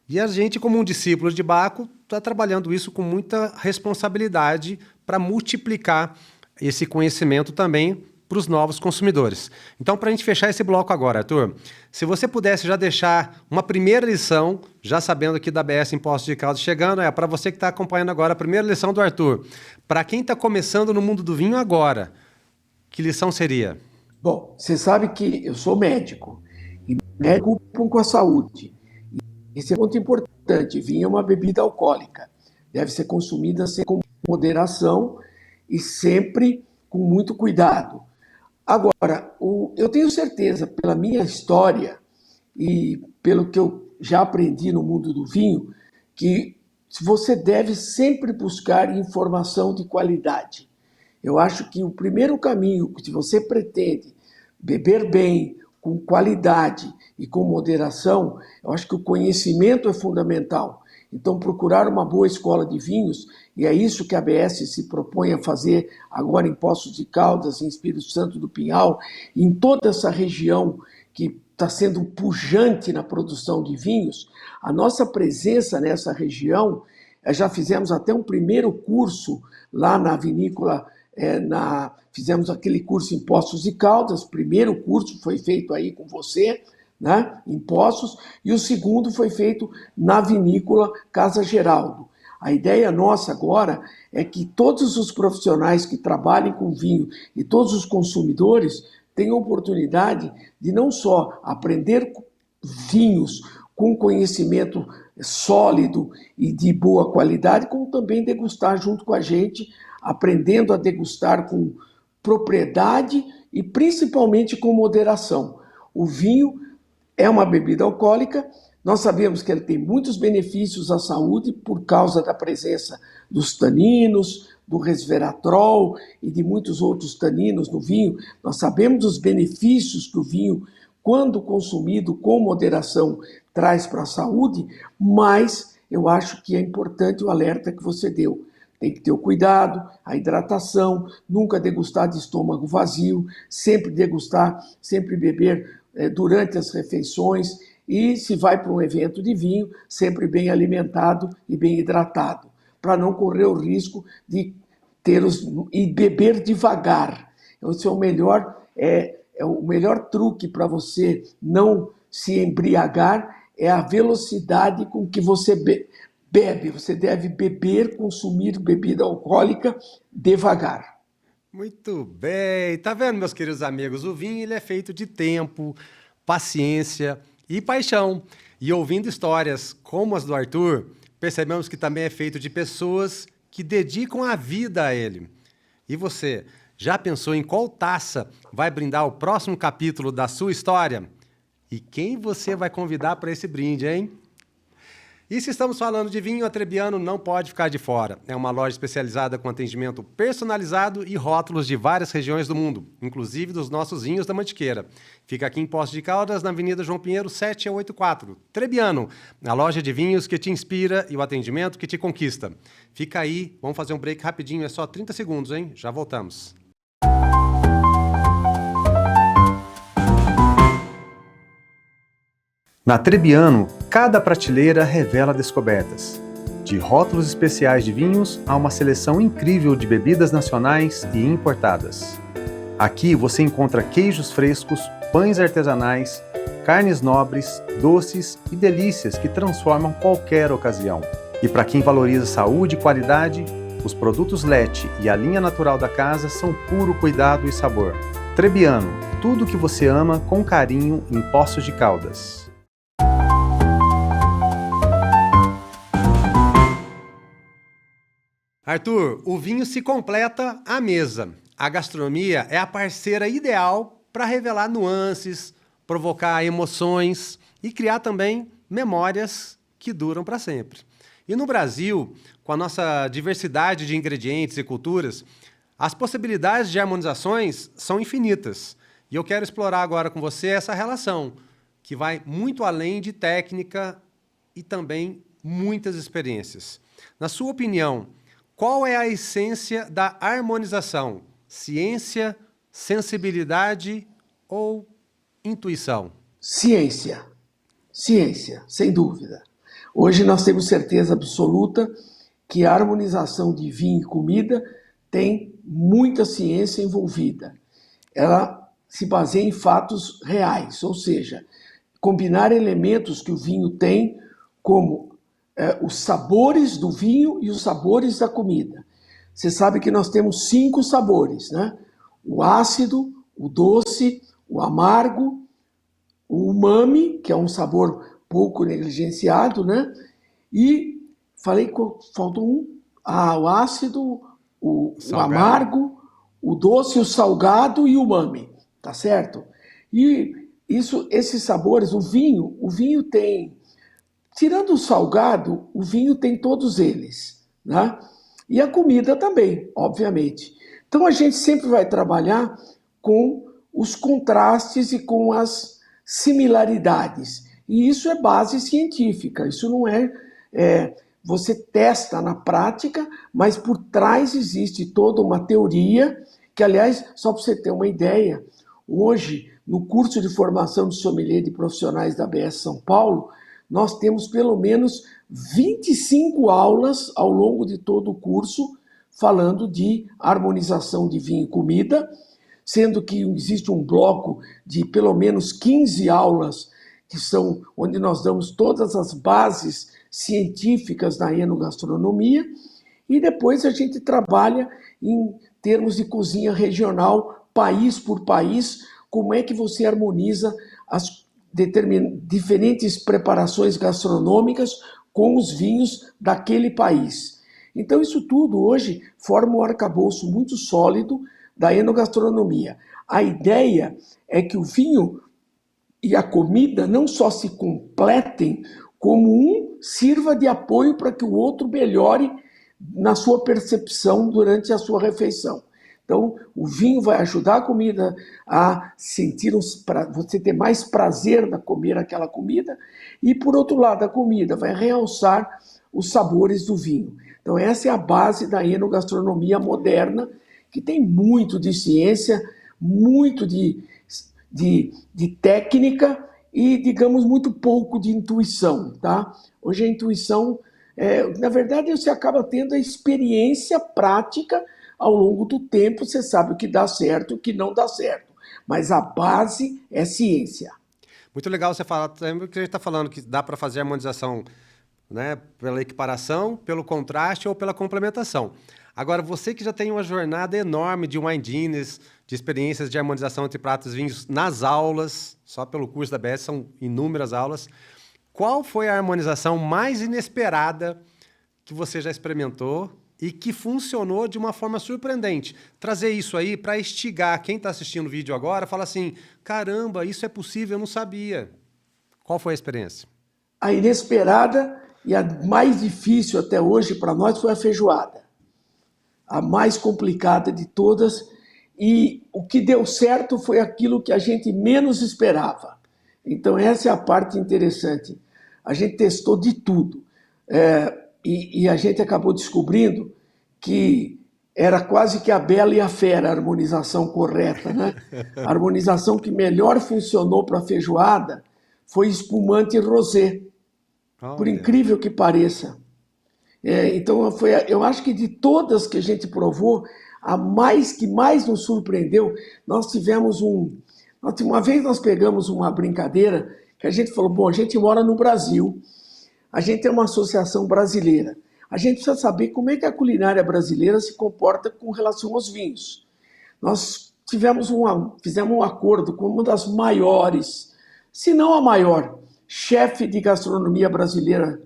E a gente, como um discípulo de Baco, está trabalhando isso com muita responsabilidade para multiplicar esse conhecimento também para os novos consumidores. Então, para a gente fechar esse bloco agora, Arthur, se você pudesse já deixar uma primeira lição, já sabendo aqui da ABS Impostos de Caldas chegando, para você que está acompanhando agora, a primeira lição do Arthur. Para quem está começando no mundo do vinho agora, que lição seria? Bom, você sabe que eu sou médico, e médico com a saúde. Esse é muito importante. Vinho é uma bebida alcoólica. Deve ser consumida com moderação e sempre com muito cuidado. Agora, eu tenho certeza, pela minha história e pelo que eu já aprendi no mundo do vinho, que você deve sempre buscar informação de qualidade. Eu acho que o primeiro caminho, se você pretende beber bem, com qualidade e com moderação, eu acho que o conhecimento é fundamental. Então, procurar uma boa escola de vinhos, e é isso que a ABS se propõe a fazer agora em Poços de Caldas, em Espírito Santo do Pinhal, em toda essa região que está sendo pujante na produção de vinhos. A nossa presença nessa região, já fizemos até um primeiro curso lá na vinícola, fizemos aquele curso em Poços de Caldas, o primeiro curso foi feito aí com você, né, em Poços, e o segundo foi feito na vinícola Casa Geraldo. A ideia nossa agora é que todos os profissionais que trabalhem com vinho e todos os consumidores tenham oportunidade de não só aprender vinhos com conhecimento sólido e de boa qualidade, como também degustar junto com a gente, aprendendo a degustar com propriedade e principalmente com moderação. O vinho é uma bebida alcoólica, nós sabemos que ele tem muitos benefícios à saúde por causa da presença dos taninos, do resveratrol e de muitos outros taninos no vinho. Nós sabemos dos benefícios que o vinho, quando consumido com moderação, traz para a saúde, mas eu acho que é importante o alerta que você deu. Tem que ter o cuidado, a hidratação, nunca degustar de estômago vazio, sempre degustar, sempre beber durante as refeições e, se vai para um evento de vinho, sempre bem alimentado e bem hidratado, para não correr o risco de e beber devagar. Esse é o melhor truque para você não se embriagar, é a velocidade com que você bebe. Você deve beber, consumir bebida alcoólica devagar. Muito bem. Tá vendo, meus queridos amigos? O vinho ele é feito de tempo, paciência e paixão. E ouvindo histórias como as do Arthur, percebemos que também é feito de pessoas que dedicam a vida a ele. E você, já pensou em qual taça vai brindar o próximo capítulo da sua história? E quem você vai convidar para esse brinde, hein? E se estamos falando de vinho, a Trebbiano não pode ficar de fora. É uma loja especializada com atendimento personalizado e rótulos de várias regiões do mundo, inclusive dos nossos vinhos da Mantiqueira. Fica aqui em Poços de Caldas, na Avenida João Pinheiro, 784. Trebbiano, a loja de vinhos que te inspira e o atendimento que te conquista. Fica aí, vamos fazer um break rapidinho, é só 30 segundos, hein? Já voltamos. Na Trebbiano, cada prateleira revela descobertas. De rótulos especiais de vinhos a uma seleção incrível de bebidas nacionais e importadas. Aqui você encontra queijos frescos, pães artesanais, carnes nobres, doces e delícias que transformam qualquer ocasião. E para quem valoriza saúde e qualidade, os produtos Lete e a linha natural da casa são puro cuidado e sabor. Trebbiano, tudo o que você ama com carinho em Poços de Caldas. Arthur, o vinho se completa à mesa. A gastronomia é a parceira ideal para revelar nuances, provocar emoções e criar também memórias que duram para sempre. E no Brasil, com a nossa diversidade de ingredientes e culturas, as possibilidades de harmonizações são infinitas. E eu quero explorar agora com você essa relação, que vai muito além de técnica e também muitas experiências. Na sua opinião, qual é a essência da harmonização? Ciência, sensibilidade ou intuição? Ciência. Ciência, sem dúvida. Hoje nós temos certeza absoluta que a harmonização de vinho e comida tem muita ciência envolvida. Ela se baseia em fatos reais, ou seja, combinar elementos que o vinho tem, como os sabores do vinho e os sabores da comida. Você sabe que nós temos 5 sabores, né? O ácido, o doce, o amargo, o umami, que é um sabor pouco negligenciado, né? E falei que faltou um. O ácido, o amargo, o doce, o salgado e o umami, tá certo? E esses sabores, o vinho tem, tirando o salgado, o vinho tem todos eles, né? E a comida também, obviamente. Então a gente sempre vai trabalhar com os contrastes e com as similaridades. E isso é base científica, isso não você testa na prática, mas por trás existe toda uma teoria, que aliás, só para você ter uma ideia, hoje, no curso de formação de sommelier de profissionais da ABS São Paulo, nós temos pelo menos 25 aulas ao longo de todo o curso falando de harmonização de vinho e comida, sendo que existe um bloco de pelo menos 15 aulas que são onde nós damos todas as bases científicas da enogastronomia, e depois a gente trabalha em termos de cozinha regional, país por país, como é que você harmoniza as diferentes preparações gastronômicas com os vinhos daquele país. Então isso tudo hoje forma um arcabouço muito sólido da enogastronomia. A ideia é que o vinho e a comida não só se completem, como um sirva de apoio para que o outro melhore na sua percepção durante a sua refeição. Então, o vinho vai ajudar a comida a sentir você ter mais prazer na comer aquela comida, e por outro lado, a comida vai realçar os sabores do vinho. Então, essa é a base da enogastronomia moderna, que tem muito de ciência, muito de técnica e, digamos, muito pouco de intuição, tá? Hoje a intuição, na verdade, você acaba tendo a experiência prática. Ao longo do tempo, você sabe o que dá certo e o que não dá certo. Mas a base é ciência. Muito legal você falar, lembra que a gente está falando que dá para fazer harmonização, né, pela equiparação, pelo contraste ou pela complementação. Agora, você que já tem uma jornada enorme de wine dinners, de experiências de harmonização entre pratos e vinhos nas aulas, só pelo curso da ABS, são inúmeras aulas. Qual foi a harmonização mais inesperada que você já experimentou e que funcionou de uma forma surpreendente? Trazer isso aí para instigar quem está assistindo o vídeo agora, fala assim, caramba, isso é possível, eu não sabia. Qual foi a experiência? A inesperada, E a mais difícil até hoje para nós foi a feijoada. A mais complicada de todas. E o que deu certo foi aquilo que a gente menos esperava. Então, essa é a parte interessante. A gente testou de tudo. E a gente acabou descobrindo que era quase que a Bela e a Fera, a harmonização correta, né? A harmonização que melhor funcionou para a feijoada foi espumante rosé, por incrível que pareça. Então, eu acho que de todas que a gente provou, que mais nos surpreendeu, uma vez nós pegamos uma brincadeira que a gente falou, bom, a gente mora no Brasil, a gente é uma associação brasileira, a gente precisa saber como é que a culinária brasileira se comporta com relação aos vinhos. Nós fizemos um acordo com uma das maiores, se não a maior, chefe de gastronomia brasileira,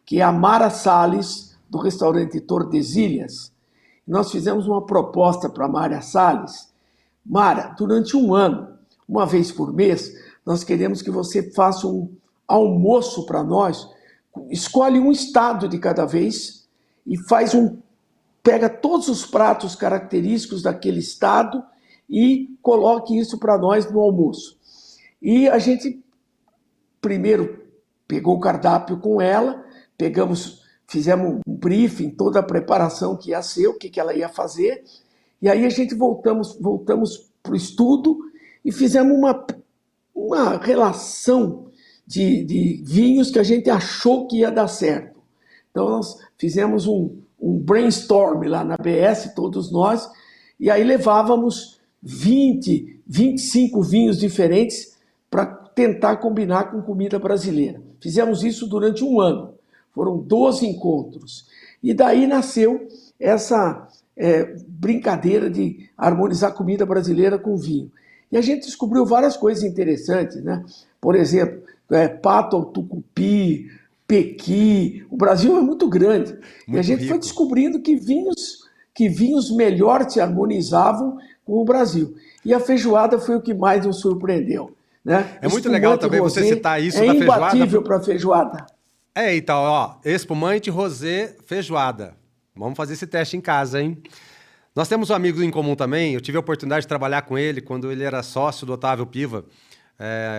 que é a Mara Salles, do restaurante Tordesilhas. Nós fizemos uma proposta para a Mara Salles. Mara, durante um ano, uma vez por mês, nós queremos que você faça um almoço para nós, escolhe um estado de cada vez e pega todos os pratos característicos daquele estado e coloque isso para nós no almoço. E a gente primeiro pegou o cardápio com ela, fizemos um briefing, toda a preparação que ia ser, o que ela ia fazer, e aí a gente voltamos para o estudo e fizemos uma relação de vinhos que a gente achou que ia dar certo. Então nós fizemos um brainstorm lá na BS, todos nós, e aí levávamos 20, 25 vinhos diferentes para tentar combinar com comida brasileira. Fizemos isso durante um ano. Foram 12 encontros. E daí nasceu essa brincadeira de harmonizar comida brasileira com vinho. E a gente descobriu várias coisas interessantes, né? Por exemplo, pato ao tucupi, pequi. O Brasil é muito grande. Muito e a gente foi descobrindo que vinhos melhor se harmonizavam com o Brasil. E a feijoada foi o que mais nos surpreendeu. Né? É muito legal também você citar isso da feijoada. É imbatível para a feijoada. Então, ó, espumante, rosé, feijoada. Vamos fazer esse teste em casa, hein? Nós temos um amigo em comum também, eu tive a oportunidade de trabalhar com ele quando ele era sócio do Otávio Piva,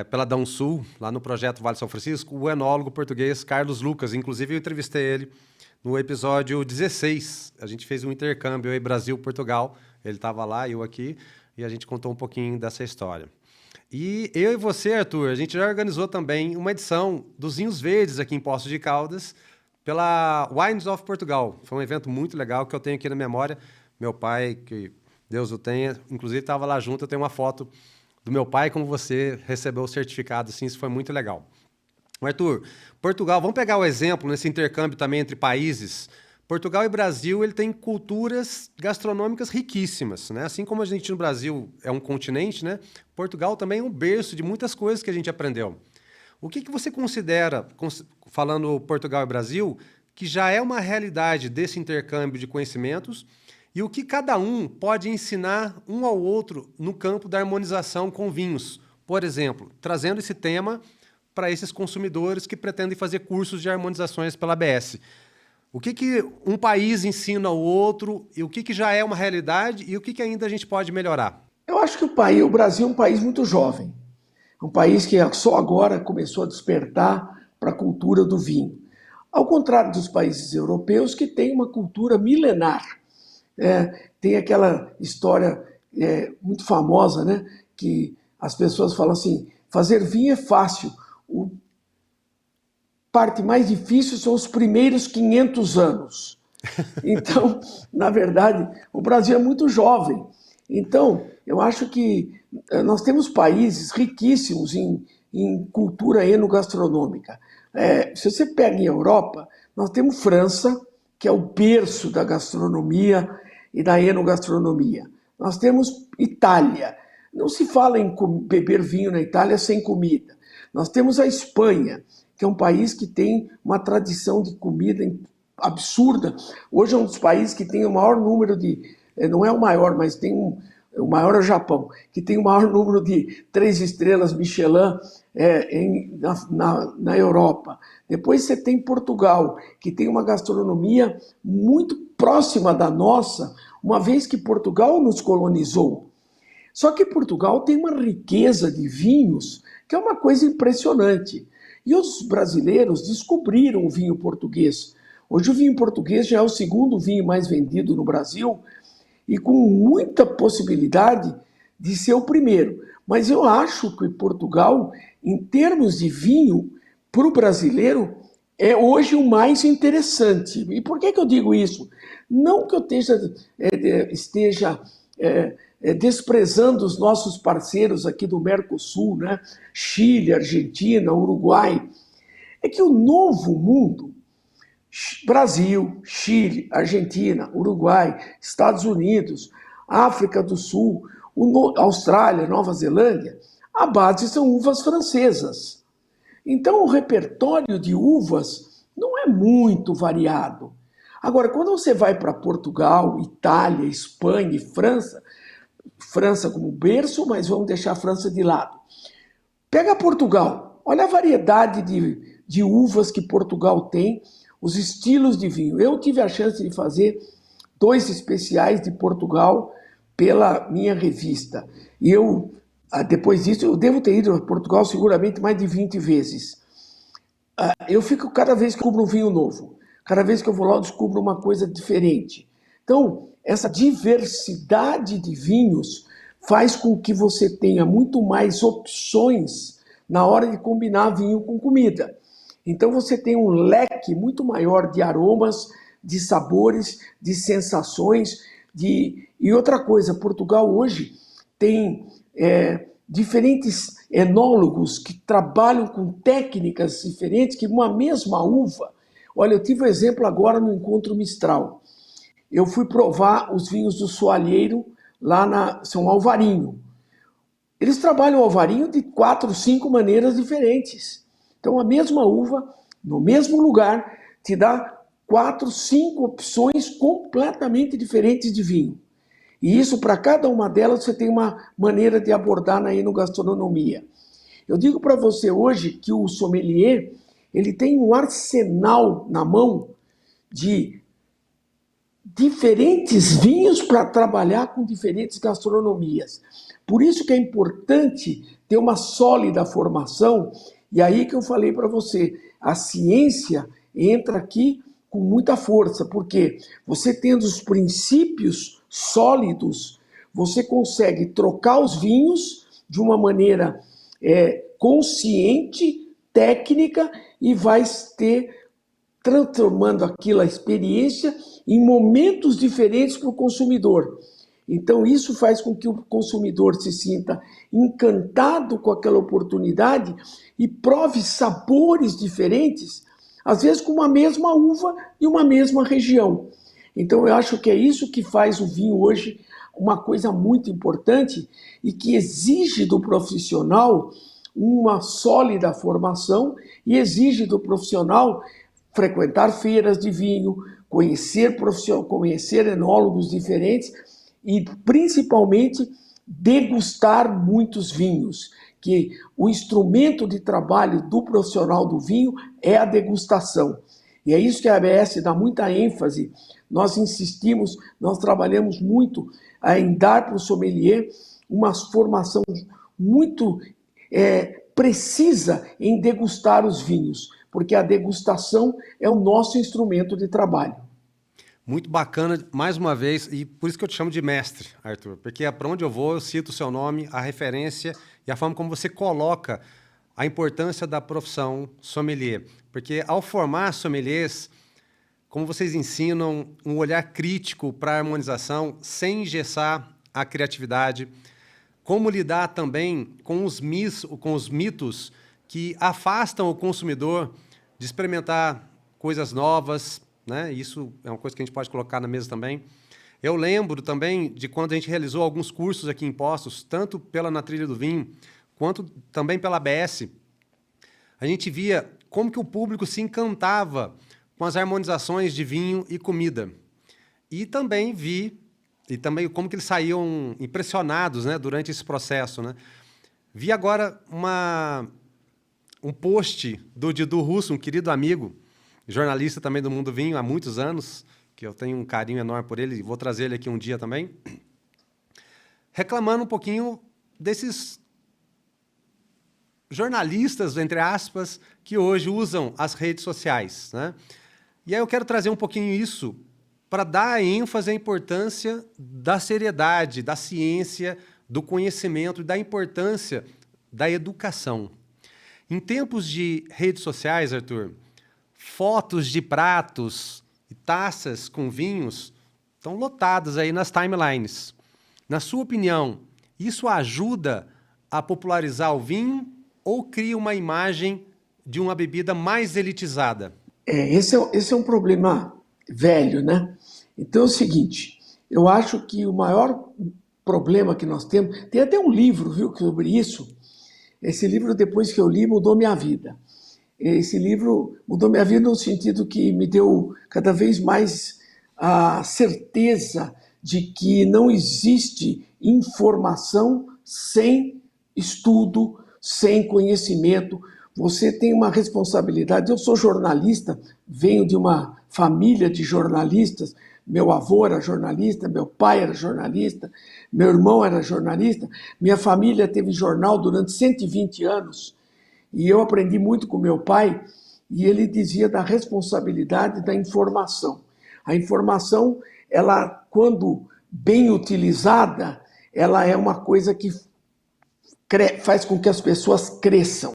pela Dansul, lá no projeto Vale São Francisco, o enólogo português Carlos Lucas. Inclusive, eu entrevistei ele no episódio 16. A gente fez um intercâmbio aí, Brasil-Portugal. Ele estava lá, eu aqui, e a gente contou um pouquinho dessa história. E eu e você, Arthur, a gente já organizou também uma edição dos Vinhos Verdes aqui em Poços de Caldas pela Wines of Portugal. Foi um evento muito legal que eu tenho aqui na memória. Meu pai, que Deus o tenha, inclusive estava lá junto, eu tenho uma foto do meu pai como você recebeu o certificado, assim, isso foi muito legal. Arthur, Portugal, vamos pegar o exemplo nesse intercâmbio também entre países. Portugal e Brasil, ele tem culturas gastronômicas riquíssimas, né? Assim como a gente no Brasil é um continente, né? Portugal também é um berço de muitas coisas que a gente aprendeu. O que você considera, falando Portugal e Brasil, que já é uma realidade desse intercâmbio de conhecimentos e o que cada um pode ensinar um ao outro no campo da harmonização com vinhos? Por exemplo, trazendo esse tema para esses consumidores que pretendem fazer cursos de harmonizações pela ABS. O que um país ensina ao outro, e o que já é uma realidade e o que ainda a gente pode melhorar? Eu acho que o Brasil é um país muito jovem. É um país que só agora começou a despertar para a cultura do vinho. Ao contrário dos países europeus, que têm uma cultura milenar. Tem aquela história muito famosa, né, que as pessoas falam assim, fazer vinho é fácil, parte mais difícil são os primeiros 500 anos. Então, na verdade, o Brasil é muito jovem. Então, eu acho que nós temos países riquíssimos em cultura enogastronômica. Se você pega em Europa, nós temos França, que é o berço da gastronomia e da enogastronomia. Nós temos Itália. Não se fala em beber vinho na Itália sem comida. Nós temos a Espanha, que é um país que tem uma tradição de comida absurda. Hoje é um dos países que tem o maior número não é o maior, mas tem o maior é o Japão, que tem o maior número de 3 estrelas Michelin na Europa. Depois você tem Portugal, que tem uma gastronomia muito próxima da nossa, uma vez que Portugal nos colonizou. Só que Portugal tem uma riqueza de vinhos que é uma coisa impressionante. E os brasileiros descobriram o vinho português. Hoje o vinho português já é o segundo vinho mais vendido no Brasil e com muita possibilidade de ser o primeiro. Mas eu acho que Portugal, em termos de vinho, para o brasileiro, é hoje o mais interessante. E por que eu digo isso? Não que eu esteja desprezando os nossos parceiros aqui do Mercosul, né? Chile, Argentina, Uruguai. É que o novo mundo, Brasil, Chile, Argentina, Uruguai, Estados Unidos, África do Sul, Austrália, Nova Zelândia, a base são uvas francesas. Então o repertório de uvas não é muito variado. Agora, quando você vai para Portugal, Itália, Espanha e França, França como berço, mas vamos deixar a França de lado. Pega Portugal, olha a variedade de uvas que Portugal tem, os estilos de vinho. Eu tive a chance de fazer 2 especiais de Portugal pela minha revista. E depois disso, eu devo ter ido a Portugal seguramente mais de 20 vezes. Eu fico, cada vez que eu descubro um vinho novo, cada vez que eu vou lá, eu descubro uma coisa diferente. Então, essa diversidade de vinhos faz com que você tenha muito mais opções na hora de combinar vinho com comida. Então você tem um leque muito maior de aromas, de sabores, de sensações. E outra coisa, Portugal hoje tem diferentes enólogos que trabalham com técnicas diferentes, que uma mesma uva... Olha, eu tive um exemplo agora no Encontro Mistral. Eu fui provar os vinhos do Soalheiro lá na São Alvarinho. Eles trabalham o alvarinho de 4, 5 maneiras diferentes. Então a mesma uva, no mesmo lugar, te dá 4, 5 opções completamente diferentes de vinho. E isso, para cada uma delas, você tem uma maneira de abordar na enogastronomia. Eu digo para você hoje que o sommelier, ele tem um arsenal na mão de diferentes vinhos para trabalhar com diferentes gastronomias. Por isso que é importante ter uma sólida formação, e aí que eu falei para você, a ciência entra aqui com muita força, porque você tendo os princípios sólidos, você consegue trocar os vinhos de uma maneira consciente, técnica, e vai ter transformando aquela experiência em momentos diferentes para o consumidor. Então isso faz com que o consumidor se sinta encantado com aquela oportunidade e prove sabores diferentes, às vezes com uma mesma uva e uma mesma região. Então eu acho que é isso que faz o vinho hoje uma coisa muito importante e que exige do profissional uma sólida formação e exige do profissional frequentar feiras de vinho, conhecer enólogos diferentes e, principalmente, degustar muitos vinhos, que o instrumento de trabalho do profissional do vinho é a degustação. E é isso que a ABS dá muita ênfase. Nós insistimos, nós trabalhamos muito em dar para o sommelier uma formação muito precisa em degustar os vinhos, porque a degustação é o nosso instrumento de trabalho. Muito bacana, mais uma vez, e por isso que eu te chamo de mestre, Arthur, porque para onde eu vou, eu cito o seu nome, a referência e a forma como você coloca a importância da profissão sommelier. Porque ao formar sommeliers, como vocês ensinam um olhar crítico para a harmonização, sem engessar a criatividade, como lidar também com os mitos que afastam o consumidor de experimentar coisas novas, né? Isso é uma coisa que a gente pode colocar na mesa também. Eu lembro também de quando a gente realizou alguns cursos aqui em Poços, tanto pela Na Trilha do Vinho, quanto também pela ABS. A gente via como que o público se encantava com as harmonizações de vinho e comida. E também vi e também como que eles saíam impressionados, né, durante esse processo, né? Vi agora um post do Didu Russo, um querido amigo, jornalista também do Mundo Vinho há muitos anos, que eu tenho um carinho enorme por ele, vou trazer ele aqui um dia também, reclamando um pouquinho desses jornalistas, entre aspas, que hoje usam as redes sociais, né? E aí eu quero trazer um pouquinho isso para dar ênfase à importância da seriedade, da ciência, do conhecimento e da importância da educação. Em tempos de redes sociais, Arthur, fotos de pratos e taças com vinhos estão lotadas aí nas timelines. Na sua opinião, isso ajuda a popularizar o vinho ou cria uma imagem de uma bebida mais elitizada? Esse é um problema velho, né? Então é o seguinte, eu acho que o maior problema que nós temos... Tem até um livro, viu, sobre isso. Esse livro, depois que eu li, mudou minha vida. Esse livro mudou minha vida no sentido que me deu cada vez mais a certeza de que não existe informação sem estudo, sem conhecimento. Você tem uma responsabilidade. Eu sou jornalista, venho de uma família de jornalistas. Meu avô era jornalista, meu pai era jornalista, meu irmão era jornalista. Minha família teve jornal durante 120 anos. E eu aprendi muito com meu pai, e ele dizia da responsabilidade da informação. A informação, ela, quando bem utilizada, ela é uma coisa que faz com que as pessoas cresçam.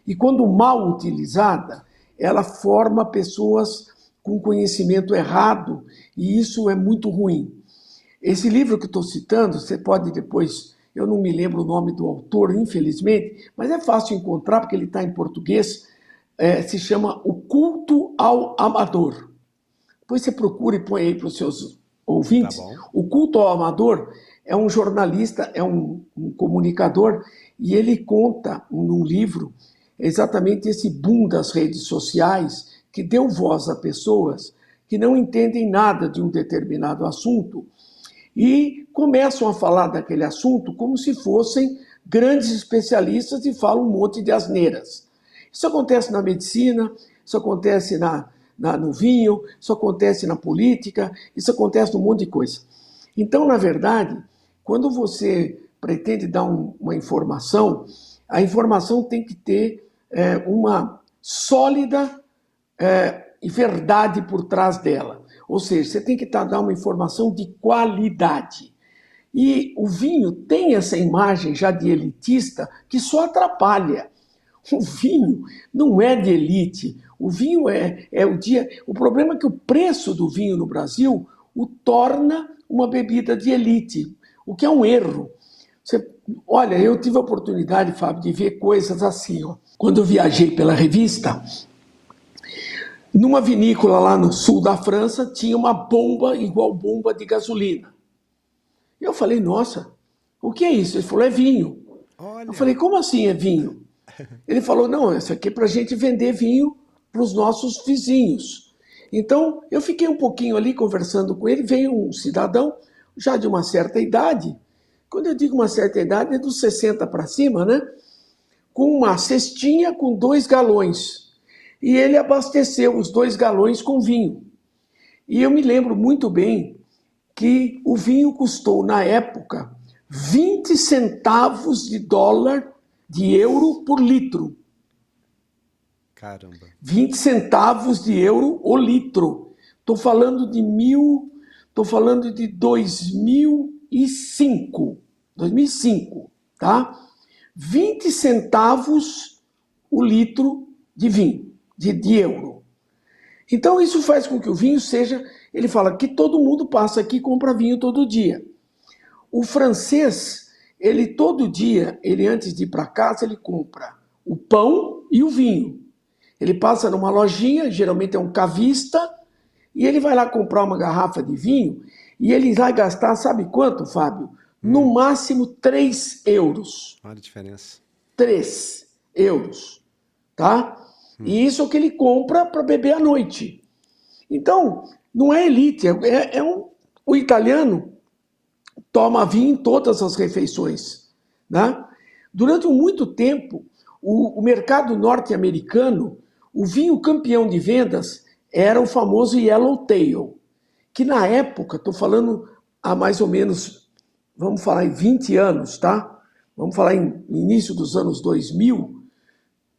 E quando mal utilizada, ela forma pessoas com conhecimento errado, e isso é muito ruim. Esse livro que estou citando, você pode depois... Eu não me lembro o nome do autor, infelizmente, mas é fácil encontrar, porque ele está em português. Se chama O Culto ao Amador. Depois você procura e põe aí para os seus ouvintes. Tá bom. O Culto ao Amador é um jornalista, é um comunicador, e ele conta num livro exatamente esse boom das redes sociais, que deu voz a pessoas que não entendem nada de um determinado assunto, e começam a falar daquele assunto como se fossem grandes especialistas e falam um monte de asneiras. Isso acontece na medicina, isso acontece no vinho, isso acontece na política, isso acontece num monte de coisa. Então, na verdade, quando você pretende dar uma informação, a informação tem que ter uma sólida verdade por trás dela. Ou seja, você tem que dar uma informação de qualidade. E o vinho tem essa imagem já de elitista que só atrapalha. O vinho não é de elite. O vinho é o dia... O problema é que o preço do vinho no Brasil o torna uma bebida de elite, o que é um erro. Olha, eu tive a oportunidade, Fábio, de ver coisas assim. Ó. Quando eu viajei pela revista... Numa vinícola lá no sul da França, tinha uma bomba igual bomba de gasolina. Eu falei, nossa, o que é isso? Ele falou, é vinho. Olha. Eu falei, como assim é vinho? Ele falou, não, isso aqui é para a gente vender vinho para os nossos vizinhos. Então, eu fiquei um pouquinho ali conversando com ele, veio um cidadão, já de uma certa idade, quando eu digo uma certa idade, é dos 60 para cima, né? Com uma cestinha com 2 galões. E ele abasteceu os 2 galões com vinho. E eu me lembro muito bem que o vinho custou, na época, 20 centavos de dólar, de euro por litro. Caramba. 20 centavos de euro o litro. Estou falando de 2005. 2005, tá? 20 centavos o litro de vinho. De euro. Então isso faz com que o vinho seja... Ele fala que todo mundo passa aqui e compra vinho todo dia. O francês, ele todo dia, antes de ir para casa, ele compra o pão e o vinho. Ele passa numa lojinha, geralmente é um cavista, e ele vai lá comprar uma garrafa de vinho, e ele vai gastar, sabe quanto, Fábio? No máximo 3 euros. Olha a diferença. 3 euros, tá? E isso é o que ele compra para beber à noite. Então, não é elite, o italiano toma vinho em todas as refeições, né? Durante muito tempo, o mercado norte-americano, o vinho campeão de vendas era o famoso Yellowtail, que na época, estou falando há mais ou menos, vamos falar em 20 anos, tá? Vamos falar em início dos anos 2000,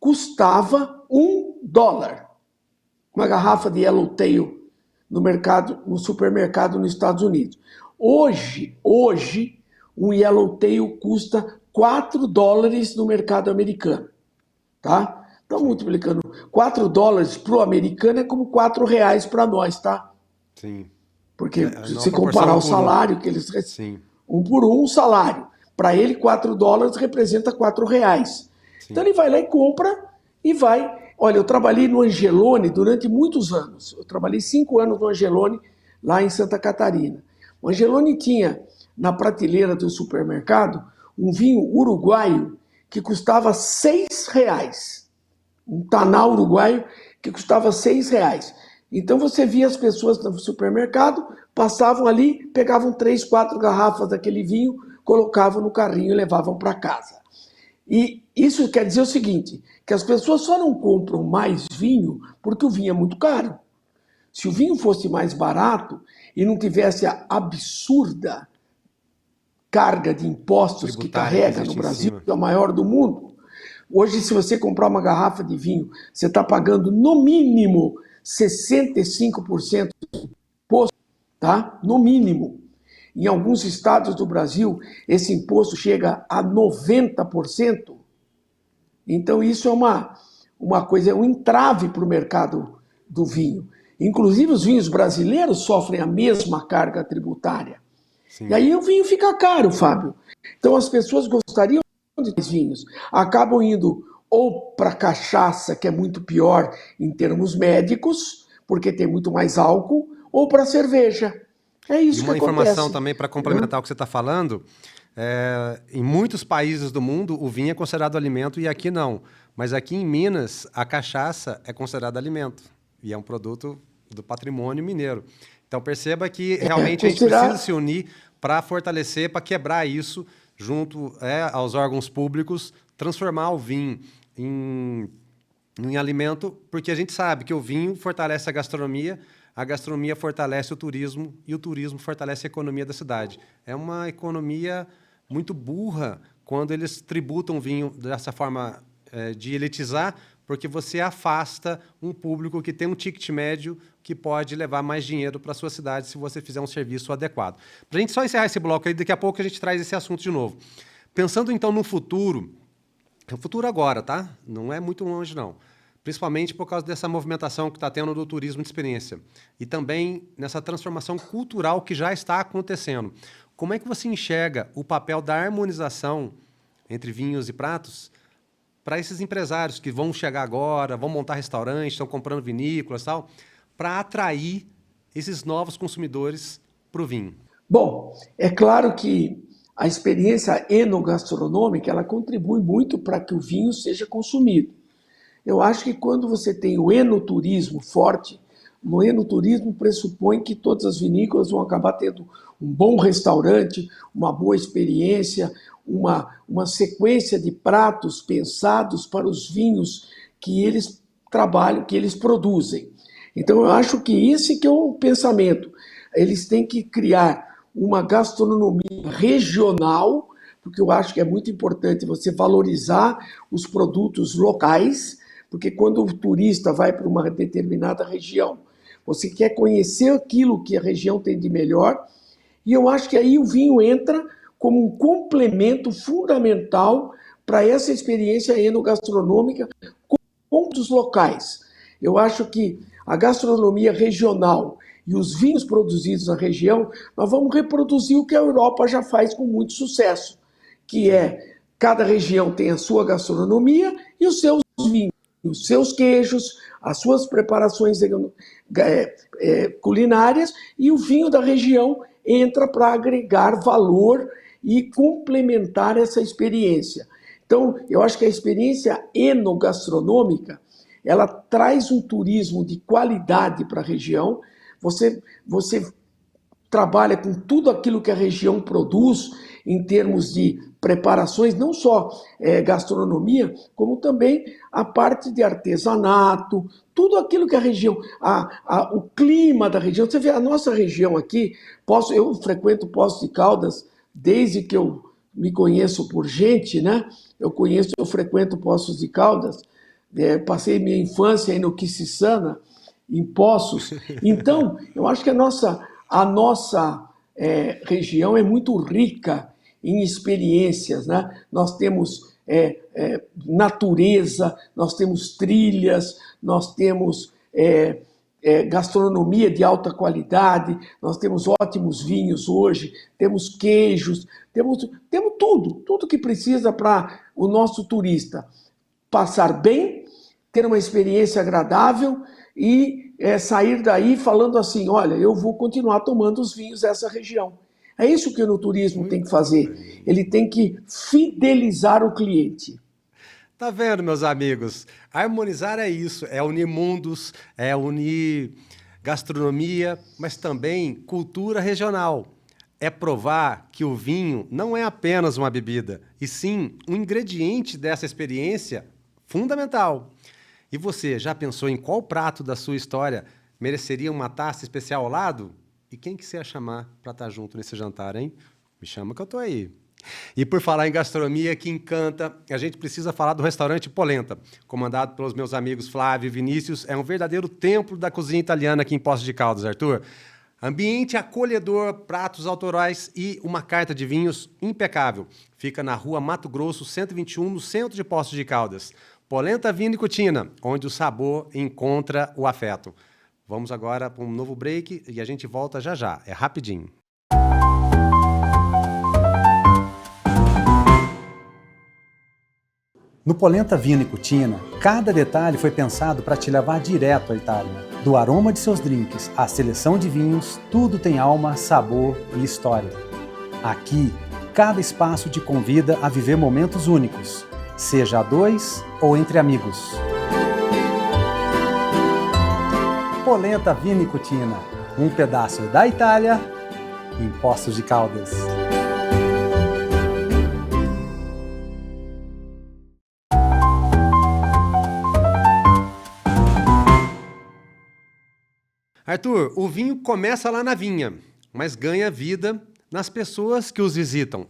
custava $1 uma garrafa de Yellowtail no supermercado nos Estados Unidos. Hoje, um Yellowtail custa $4 no mercado americano, tá? Então, multiplicando $4 para o americano é como R$ 4 para nós, tá? Sim. Porque se comparar o salário que eles recebem, um por um salário, para ele $4 representa R$ 4. Sim. Então ele vai lá e compra e vai. Olha, eu trabalhei no Angelone durante muitos anos. Eu trabalhei 5 anos no Angelone, lá em Santa Catarina. O Angelone tinha na prateleira do supermercado um vinho uruguaio que custava R$ 6. Um taná uruguaio que custava R$ 6. Então você via as pessoas no supermercado, passavam ali, pegavam 3, 4 garrafas daquele vinho, colocavam no carrinho e levavam para casa. E isso quer dizer o seguinte, que as pessoas só não compram mais vinho porque o vinho é muito caro. Se o vinho fosse mais barato e não tivesse a absurda carga de impostos que carrega no Brasil, que é a maior do mundo, hoje se você comprar uma garrafa de vinho, você está pagando no mínimo 65% de imposto, tá? No mínimo. Em alguns estados do Brasil, esse imposto chega a 90%. Então, isso é uma coisa, é um entrave para o mercado do vinho. Inclusive, os vinhos brasileiros sofrem a mesma carga tributária. Sim. E aí o vinho fica caro, Fábio. Então, as pessoas gostariam de mais vinhos. Acabam indo ou para cachaça, que é muito pior em termos médicos, porque tem muito mais álcool, ou para cerveja. É isso que acontece. E uma informação também para complementar o que você está falando, em muitos países do mundo o vinho é considerado alimento e aqui não. Mas aqui em Minas a cachaça é considerada alimento e é um produto do patrimônio mineiro. Então perceba que realmente a gente precisa se unir para fortalecer, para quebrar isso junto aos órgãos públicos, transformar o vinho em alimento, porque a gente sabe que o vinho fortalece a gastronomia fortalece o turismo e o turismo fortalece a economia da cidade. É uma economia muito burra quando eles tributam vinho dessa forma de elitizar, porque você afasta um público que tem um ticket médio que pode levar mais dinheiro para a sua cidade se você fizer um serviço adequado. Para a gente só encerrar esse bloco aí, daqui a pouco a gente traz esse assunto de novo. Pensando então no futuro, o futuro agora, tá? Não é muito longe, não. Principalmente por causa dessa movimentação que está tendo do turismo de experiência. E também nessa transformação cultural que já está acontecendo. Como é que você enxerga o papel da harmonização entre vinhos e pratos para esses empresários que vão chegar agora, vão montar restaurantes, estão comprando vinícolas e tal, para atrair esses novos consumidores para o vinho? Bom, é claro que a experiência enogastronômica ela contribui muito para que o vinho seja consumido. Eu acho que quando você tem o enoturismo forte, no enoturismo pressupõe que todas as vinícolas vão acabar tendo um bom restaurante, uma boa experiência, uma sequência de pratos pensados para os vinhos que eles trabalham, que eles produzem. Então eu acho que esse que é o pensamento. Eles têm que criar uma gastronomia regional, porque eu acho que é muito importante você valorizar os produtos locais, porque quando o turista vai para uma determinada região, você quer conhecer aquilo que a região tem de melhor, e eu acho que aí o vinho entra como um complemento fundamental para essa experiência enogastronômica com os locais. Eu acho que a gastronomia regional e os vinhos produzidos na região, nós vamos reproduzir o que a Europa já faz com muito sucesso, que é cada região tem a sua gastronomia e os seus vinhos, os seus queijos, as suas preparações culinárias, e o vinho da região entra para agregar valor e complementar essa experiência. Então, eu acho que a experiência enogastronômica, ela traz um turismo de qualidade para a região. Você trabalha com tudo aquilo que a região produz em termos de preparações, não só gastronomia, como também a parte de artesanato, tudo aquilo que a região, o clima da região. Você vê, a nossa região aqui, eu frequento Poços de Caldas desde que eu me conheço por gente, né? Eu frequento Poços de Caldas, passei minha infância aí no Quiciçana, em Poços. Então, eu acho que a nossa região é muito rica em experiências, né? Nós temos natureza, nós temos trilhas, nós temos gastronomia de alta qualidade, nós temos ótimos vinhos hoje, temos queijos, temos tudo que precisa para o nosso turista passar bem, ter uma experiência agradável e sair daí falando assim, olha, eu vou continuar tomando os vinhos dessa região. É isso que o turismo tem que fazer. Ele tem que fidelizar o cliente. Tá vendo, meus amigos? Harmonizar é isso, é unir mundos, é unir gastronomia, mas também cultura regional. É provar que o vinho não é apenas uma bebida, e sim um ingrediente dessa experiência fundamental. E você já pensou em qual prato da sua história mereceria uma taça especial ao lado? E quem que você ia chamar para estar junto nesse jantar, hein? Me chama que eu tô aí. E por falar em gastronomia que encanta, a gente precisa falar do restaurante Polenta, comandado pelos meus amigos Flávio e Vinícius. É um verdadeiro templo da cozinha italiana aqui em Poços de Caldas, Arthur. Ambiente acolhedor, pratos autorais e uma carta de vinhos impecável. Fica na rua Mato Grosso, 121, no centro de Poços de Caldas. Polenta Vino e Cucina, onde o sabor encontra o afeto. Vamos agora para um novo break e a gente volta já já. É rapidinho. No Polenta Vino e Cucina, cada detalhe foi pensado para te levar direto à Itália. Do aroma de seus drinks à seleção de vinhos, tudo tem alma, sabor e história. Aqui, cada espaço te convida a viver momentos únicos, seja a dois ou entre amigos. Polenta Vino e Cucina, um pedaço da Itália em Poços de Caldas. Arthur, o vinho começa lá na vinha, mas ganha vida nas pessoas que os visitam.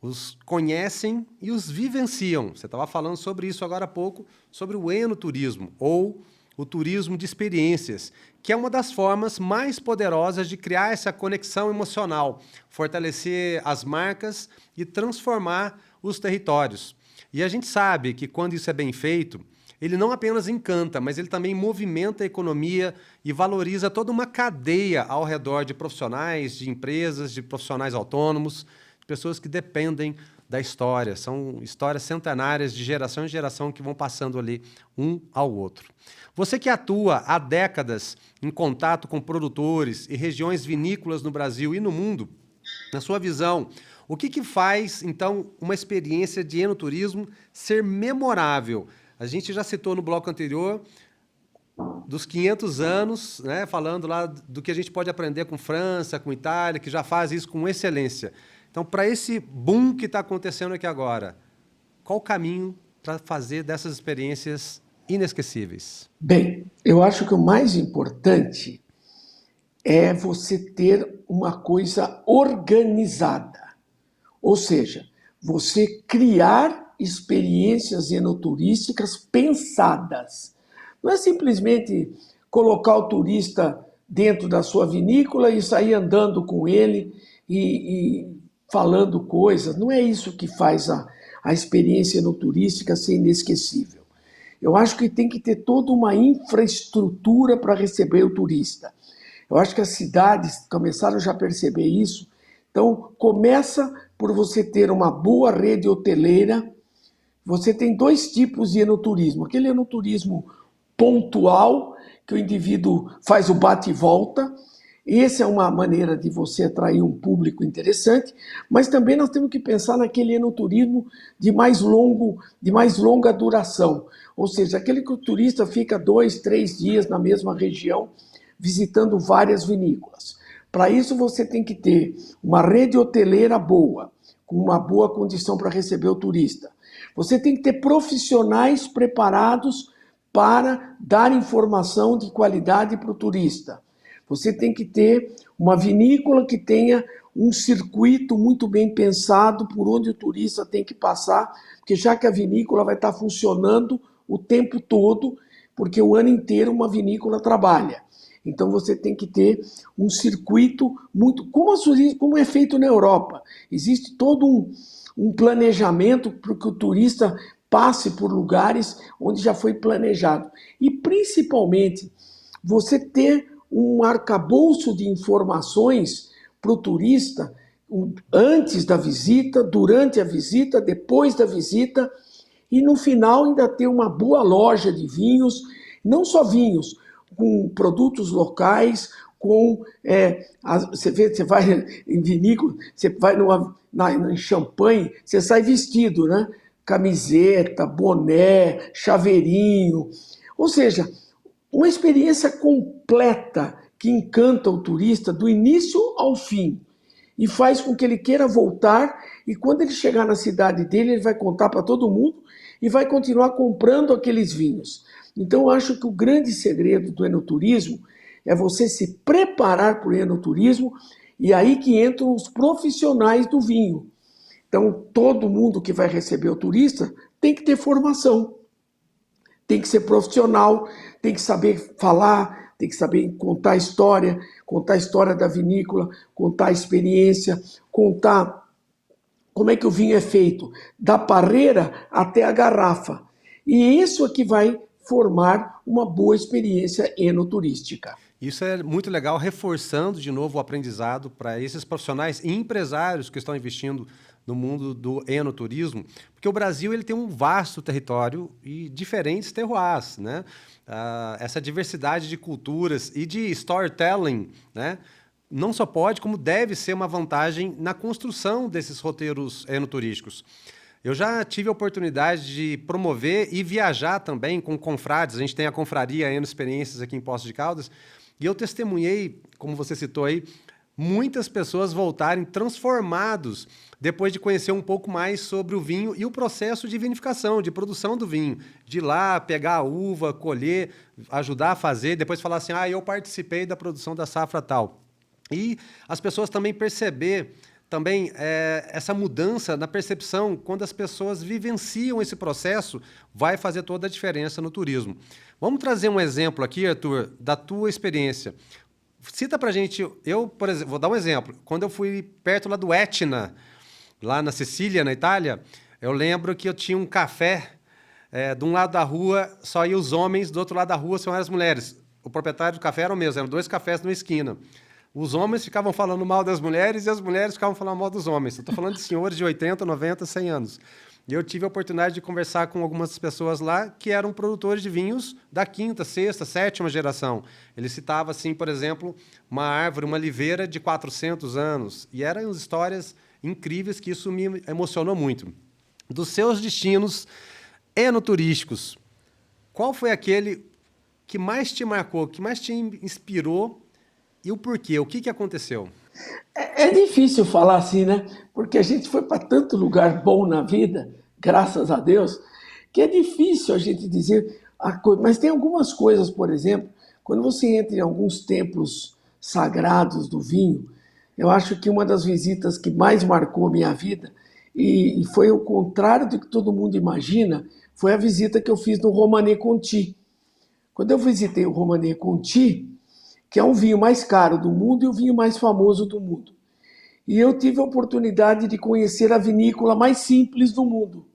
Os conhecem e os vivenciam. Você estava falando sobre isso agora há pouco, sobre o enoturismo, ou o turismo de experiências, que é uma das formas mais poderosas de criar essa conexão emocional, fortalecer as marcas e transformar os territórios. E a gente sabe que quando isso é bem feito, ele não apenas encanta, mas ele também movimenta a economia e valoriza toda uma cadeia ao redor de profissionais, de empresas, de profissionais autônomos, de pessoas que dependem da história. São histórias centenárias de geração em geração que vão passando ali um ao outro. Você que atua há décadas em contato com produtores e regiões vinícolas no Brasil e no mundo, na sua visão, o que faz, então, uma experiência de enoturismo ser memorável? A gente já citou no bloco anterior dos 500 anos, né, falando lá do que a gente pode aprender com França, com Itália, que já faz isso com excelência. Então, para esse boom que está acontecendo aqui agora, qual o caminho para fazer dessas experiências inesquecíveis? Bem, eu acho que o mais importante é você ter uma coisa organizada. Ou seja, você criar experiências enoturísticas pensadas. Não é simplesmente colocar o turista dentro da sua vinícola e sair andando com ele e falando coisas. Não é isso que faz a experiência enoturística ser inesquecível. Eu acho que tem que ter toda uma infraestrutura para receber o turista. Eu acho que as cidades começaram já a perceber isso. Então, começa por você ter uma boa rede hoteleira. Você tem dois tipos de enoturismo. Aquele enoturismo pontual, que o indivíduo faz o bate e volta. Essa é uma maneira de você atrair um público interessante, mas também nós temos que pensar naquele enoturismo de mais longa duração. Ou seja, aquele que o turista fica 2, 3 dias na mesma região, visitando várias vinícolas. Para isso você tem que ter uma rede hoteleira boa, com uma boa condição para receber o turista. Você tem que ter profissionais preparados para dar informação de qualidade para o turista. Você tem que ter uma vinícola que tenha um circuito muito bem pensado por onde o turista tem que passar, porque já que a vinícola vai estar funcionando o tempo todo, porque o ano inteiro uma vinícola trabalha. Então você tem que ter um circuito muito... Como é feito na Europa. Existe todo um planejamento para que o turista passe por lugares onde já foi planejado. E principalmente você ter um arcabouço de informações para o turista antes da visita, durante a visita, depois da visita, e no final ainda ter uma boa loja de vinhos, não só vinhos, com produtos locais, você vai em vinícola, você vai em champanhe, você sai vestido, né? Camiseta, boné, chaveirinho, ou seja, uma experiência completa que encanta o turista do início ao fim e faz com que ele queira voltar, e quando ele chegar na cidade dele, ele vai contar para todo mundo e vai continuar comprando aqueles vinhos. Então eu acho que o grande segredo do enoturismo é você se preparar para o enoturismo, e aí que entram os profissionais do vinho. Então todo mundo que vai receber o turista tem que ter formação, tem que ser profissional, tem que saber falar, tem que saber contar a história da vinícola, contar a experiência, contar como é que o vinho é feito, da parreira até a garrafa. E isso é que vai formar uma boa experiência enoturística. Isso é muito legal, reforçando de novo o aprendizado para esses profissionais e empresários que estão investindo no mundo do enoturismo, porque o Brasil ele tem um vasto território e diferentes terroirs, né? Essa diversidade de culturas e de storytelling, né? Não só pode, como deve ser uma vantagem na construção desses roteiros enoturísticos. Eu já tive a oportunidade de promover e viajar também com confrades. A gente tem a confraria Eno Experiências aqui em Poços de Caldas, e eu testemunhei, como você citou aí, muitas pessoas voltarem transformados depois de conhecer um pouco mais sobre o vinho e o processo de vinificação, de produção do vinho. De ir lá, pegar a uva, colher, ajudar a fazer, depois falar assim, eu participei da produção da safra tal. E as pessoas também perceber também essa mudança na percepção, quando as pessoas vivenciam esse processo, vai fazer toda a diferença no turismo. Vamos trazer um exemplo aqui, Arthur, da tua experiência. Cita pra gente, eu, por exemplo, vou dar um exemplo. Quando eu fui perto lá do Etna, lá na Sicília, na Itália, eu lembro que eu tinha um café, de um lado da rua só iam os homens, do outro lado da rua só eram as mulheres. O proprietário do café era o mesmo, eram 2 cafés numa esquina. Os homens ficavam falando mal das mulheres e as mulheres ficavam falando mal dos homens. Eu estou falando de senhores de 80, 90, 100 anos. E eu tive a oportunidade de conversar com algumas pessoas lá que eram produtores de vinhos da 5ª, 6ª, 7ª geração. Ele citava, assim, por exemplo, uma árvore, uma oliveira de 400 anos. E eram histórias incríveis que isso me emocionou muito. Dos seus destinos enoturísticos, qual foi aquele que mais te marcou, que mais te inspirou e o porquê? O que aconteceu? É difícil falar assim, né? Porque a gente foi para tanto lugar bom na vida, graças a Deus, que é difícil a gente dizer a coisa. Mas tem algumas coisas, por exemplo, quando você entra em alguns templos sagrados do vinho, eu acho que uma das visitas que mais marcou minha vida, e foi o contrário do que todo mundo imagina, foi a visita que eu fiz no Romanée Conti. Quando eu visitei o Romanée Conti, que é o vinho mais caro do mundo e o vinho mais famoso do mundo. E eu tive a oportunidade de conhecer a vinícola mais simples do mundo.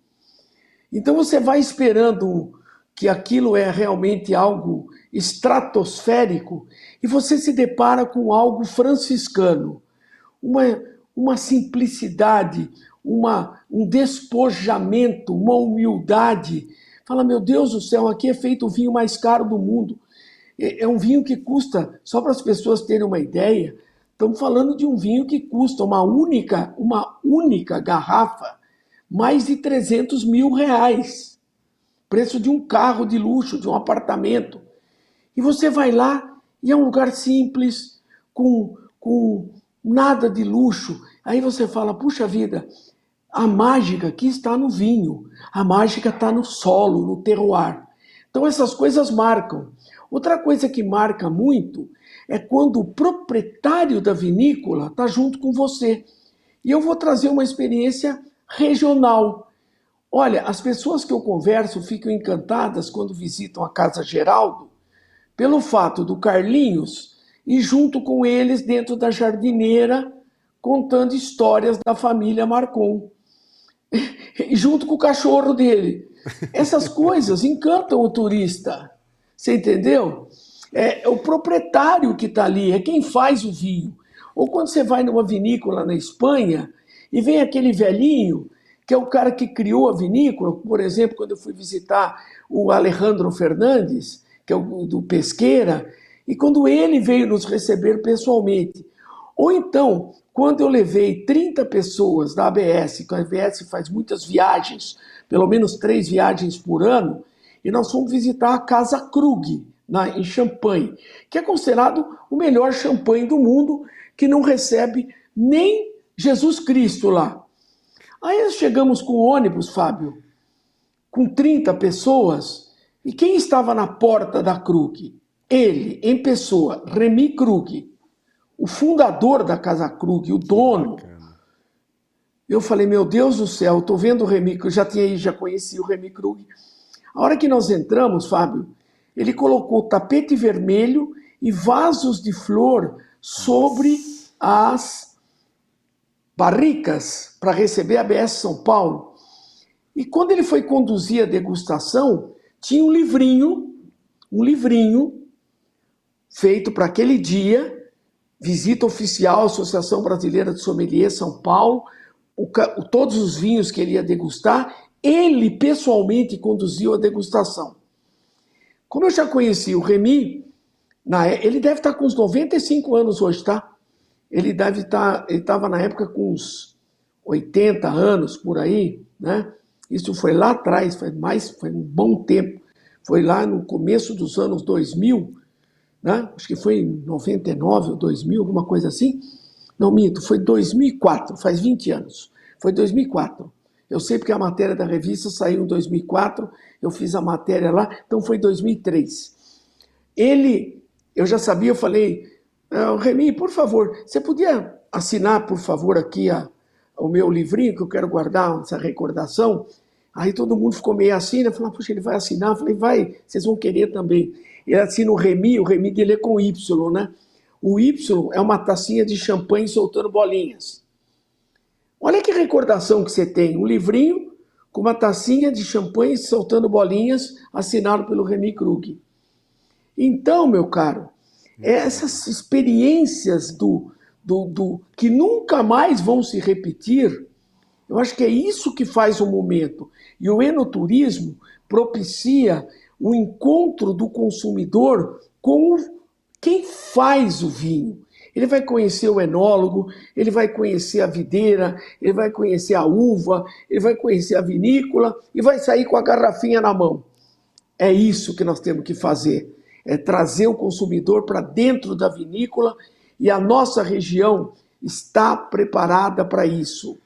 Então você vai esperando que aquilo é realmente algo estratosférico e você se depara com algo franciscano, uma simplicidade, um despojamento, uma humildade. Fala, meu Deus do céu, aqui é feito o vinho mais caro do mundo. É um vinho que custa, só para as pessoas terem uma ideia, estamos falando de um vinho que custa uma única garrafa, mais de 300 mil reais. Preço de um carro de luxo, de um apartamento. E você vai lá e é um lugar simples, com com nada de luxo. Aí você fala, puxa vida, a mágica aqui está no vinho, a mágica está no solo, no terroir. Então essas coisas marcam. Outra coisa que marca muito é quando o proprietário da vinícola está junto com você. E eu vou trazer uma experiência regional. Olha, as pessoas que eu converso ficam encantadas quando visitam a Casa Geraldo pelo fato do Carlinhos ir junto com eles dentro da jardineira contando histórias da família Marcon. E junto com o cachorro dele. Essas coisas encantam o turista. Você entendeu? É o proprietário que está ali, é quem faz o vinho. Ou quando você vai numa vinícola na Espanha e vem aquele velhinho, que é o cara que criou a vinícola, por exemplo, quando eu fui visitar o Alejandro Fernandes, que é o do Pesqueira, e quando ele veio nos receber pessoalmente. Ou então, quando eu levei 30 pessoas da ABS, que a ABS faz muitas viagens, pelo menos 3 viagens por ano, e nós fomos visitar a Casa Krug, em Champagne, que é considerado o melhor champanhe do mundo, que não recebe nem Jesus Cristo lá. Aí nós chegamos com o ônibus, Fábio, com 30 pessoas, e quem estava na porta da Krug? Ele, em pessoa, Remy Krug, o fundador da Casa Krug, o dono. Eu falei, meu Deus do céu, estou vendo o Remy, que eu já conheci o Remy Krug. A hora que nós entramos, Fábio, ele colocou tapete vermelho e vasos de flor sobre as barricas para receber a ABS São Paulo. E quando ele foi conduzir a degustação, tinha um livrinho feito para aquele dia, visita oficial, Associação Brasileira de Sommelier, São Paulo, todos os vinhos que ele ia degustar, ele pessoalmente conduziu a degustação. Como eu já conheci o Remy, ele deve estar com uns 95 anos hoje, tá? Ele estava na época com uns 80 anos, por aí, né? Isso foi lá atrás, foi um bom tempo. Foi lá no começo dos anos 2000, né? Acho que foi em 99 ou 2000, alguma coisa assim. Não, minto, foi 2004, faz 20 anos. Foi 2004. Eu sei porque a matéria da revista saiu em 2004, eu fiz a matéria lá, então foi 2003. Eu já sabia, eu falei, Remy, por favor, você podia assinar, por favor, aqui o meu livrinho, que eu quero guardar essa recordação? Aí todo mundo ficou meio assim, né? Falei, puxa, ele vai assinar? Eu falei, vai, vocês vão querer também. Ele assina o Remy dele é com Y, né? O Y é uma tacinha de champanhe soltando bolinhas. Olha que recordação que você tem, um livrinho com uma tacinha de champanhe soltando bolinhas, assinado pelo Remy Krug. Então, meu caro, essas experiências que nunca mais vão se repetir, eu acho que é isso que faz o momento. E o enoturismo propicia o encontro do consumidor com quem faz o vinho. Ele vai conhecer o enólogo, ele vai conhecer a videira, ele vai conhecer a uva, ele vai conhecer a vinícola e vai sair com a garrafinha na mão. É isso que nós temos que fazer, é trazer o consumidor para dentro da vinícola e a nossa região está preparada para isso.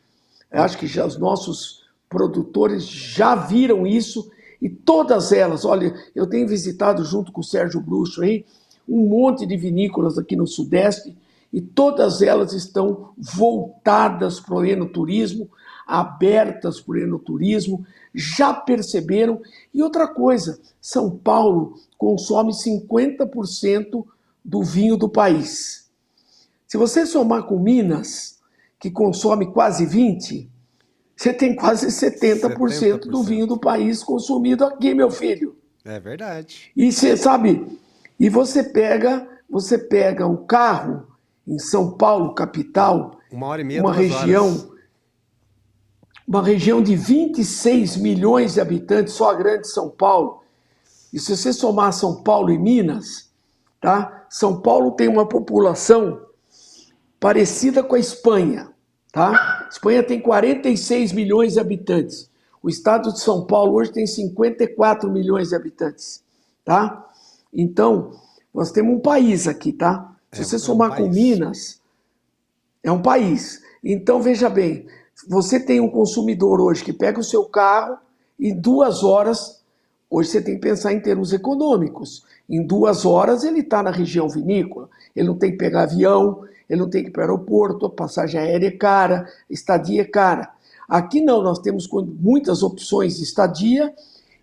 Eu acho que os nossos produtores já viram isso e todas elas, olha, eu tenho visitado junto com o Sérgio Bruxo aí, um monte de vinícolas aqui no Sudeste e todas elas estão voltadas para o enoturismo, abertas para o enoturismo, já perceberam. E outra coisa, São Paulo consome 50% do vinho do país. Se você somar com Minas, que consome quase 20%, você tem quase 70% do vinho do país consumido aqui, meu filho. É verdade. E você sabe, e você pega um carro em São Paulo, capital, 1h30, uma região de 26 milhões de habitantes, só a grande São Paulo. E se você somar São Paulo e Minas, tá? São Paulo tem uma população parecida com a Espanha, tá? A Espanha tem 46 milhões de habitantes. O estado de São Paulo hoje tem 54 milhões de habitantes, tá? Então, nós temos um país aqui, tá? Se você somar com Minas, É um país. Então, veja bem, você tem um consumidor hoje que pega o seu carro e em 2 horas, hoje você tem que pensar em termos econômicos, em 2 horas ele está na região vinícola, ele não tem que pegar avião, ele não tem que ir para o aeroporto, a passagem aérea é cara, estadia é cara. Aqui não, nós temos muitas opções de estadia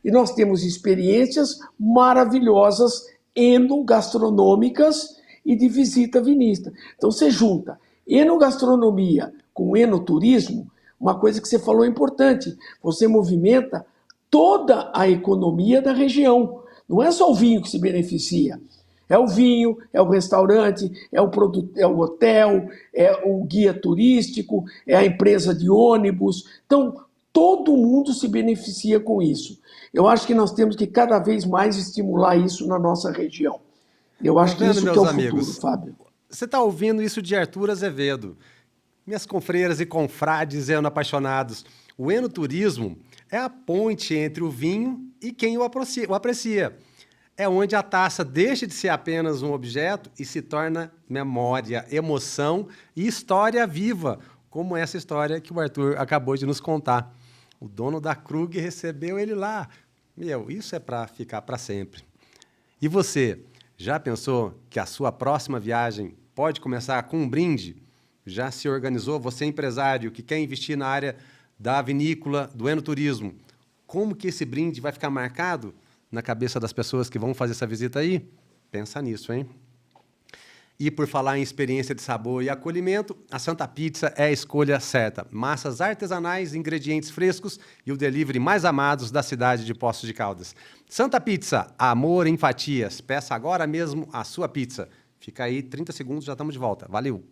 e nós temos experiências maravilhosas enogastronômicas e de visita vinícola. Então você junta enogastronomia com enoturismo, uma coisa que você falou é importante, você movimenta toda a economia da região. Não é só o vinho que se beneficia. É o vinho, é o restaurante, é o hotel, é o guia turístico, é a empresa de ônibus. Então, todo mundo se beneficia com isso. Eu acho que nós temos que cada vez mais estimular isso na nossa região. Eu acho que isso que é o futuro, Fábio. Você está ouvindo isso de Arthur Azevedo. Minhas confreiras e confrades enoapaixonados. O enoturismo é a ponte entre o vinho e quem o aprecia. É onde a taça deixa de ser apenas um objeto e se torna memória, emoção e história viva, como essa história que o Arthur acabou de nos contar. O dono da Krug recebeu ele lá. Isso é para ficar para sempre. E você, já pensou que a sua próxima viagem pode começar com um brinde? Já se organizou? Você é empresário que quer investir na área da vinícola, do enoturismo. Como que esse brinde vai ficar marcado na cabeça das pessoas que vão fazer essa visita aí? Pensa nisso, hein? E por falar em experiência de sabor e acolhimento, a Santa Pizza é a escolha certa. Massas artesanais, ingredientes frescos e o delivery mais amados da cidade de Poços de Caldas. Santa Pizza, amor em fatias. Peça agora mesmo a sua pizza. Fica aí, 30 segundos, já estamos de volta. Valeu!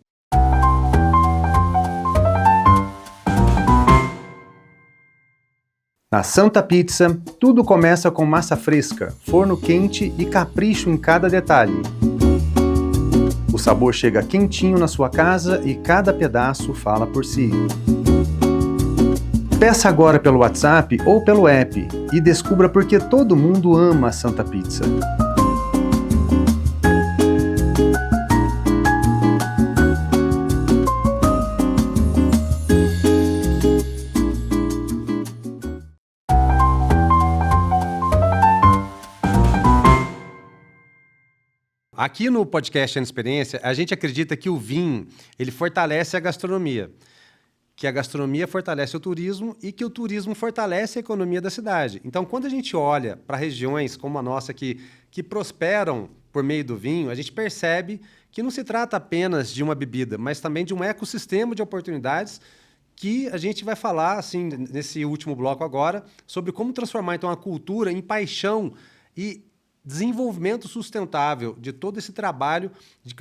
Na Santa Pizza, tudo começa com massa fresca, forno quente e capricho em cada detalhe. O sabor chega quentinho na sua casa e cada pedaço fala por si. Peça agora pelo WhatsApp ou pelo app e descubra por que todo mundo ama a Santa Pizza. Aqui no podcast Eno Experiência, a gente acredita que o vinho ele fortalece a gastronomia, que a gastronomia fortalece o turismo e que o turismo fortalece a economia da cidade. Então, quando a gente olha para regiões como a nossa que prosperam por meio do vinho, a gente percebe que não se trata apenas de uma bebida, mas também de um ecossistema de oportunidades que a gente vai falar, assim, nesse último bloco agora, sobre como transformar então a cultura em paixão e desenvolvimento sustentável de todo esse trabalho,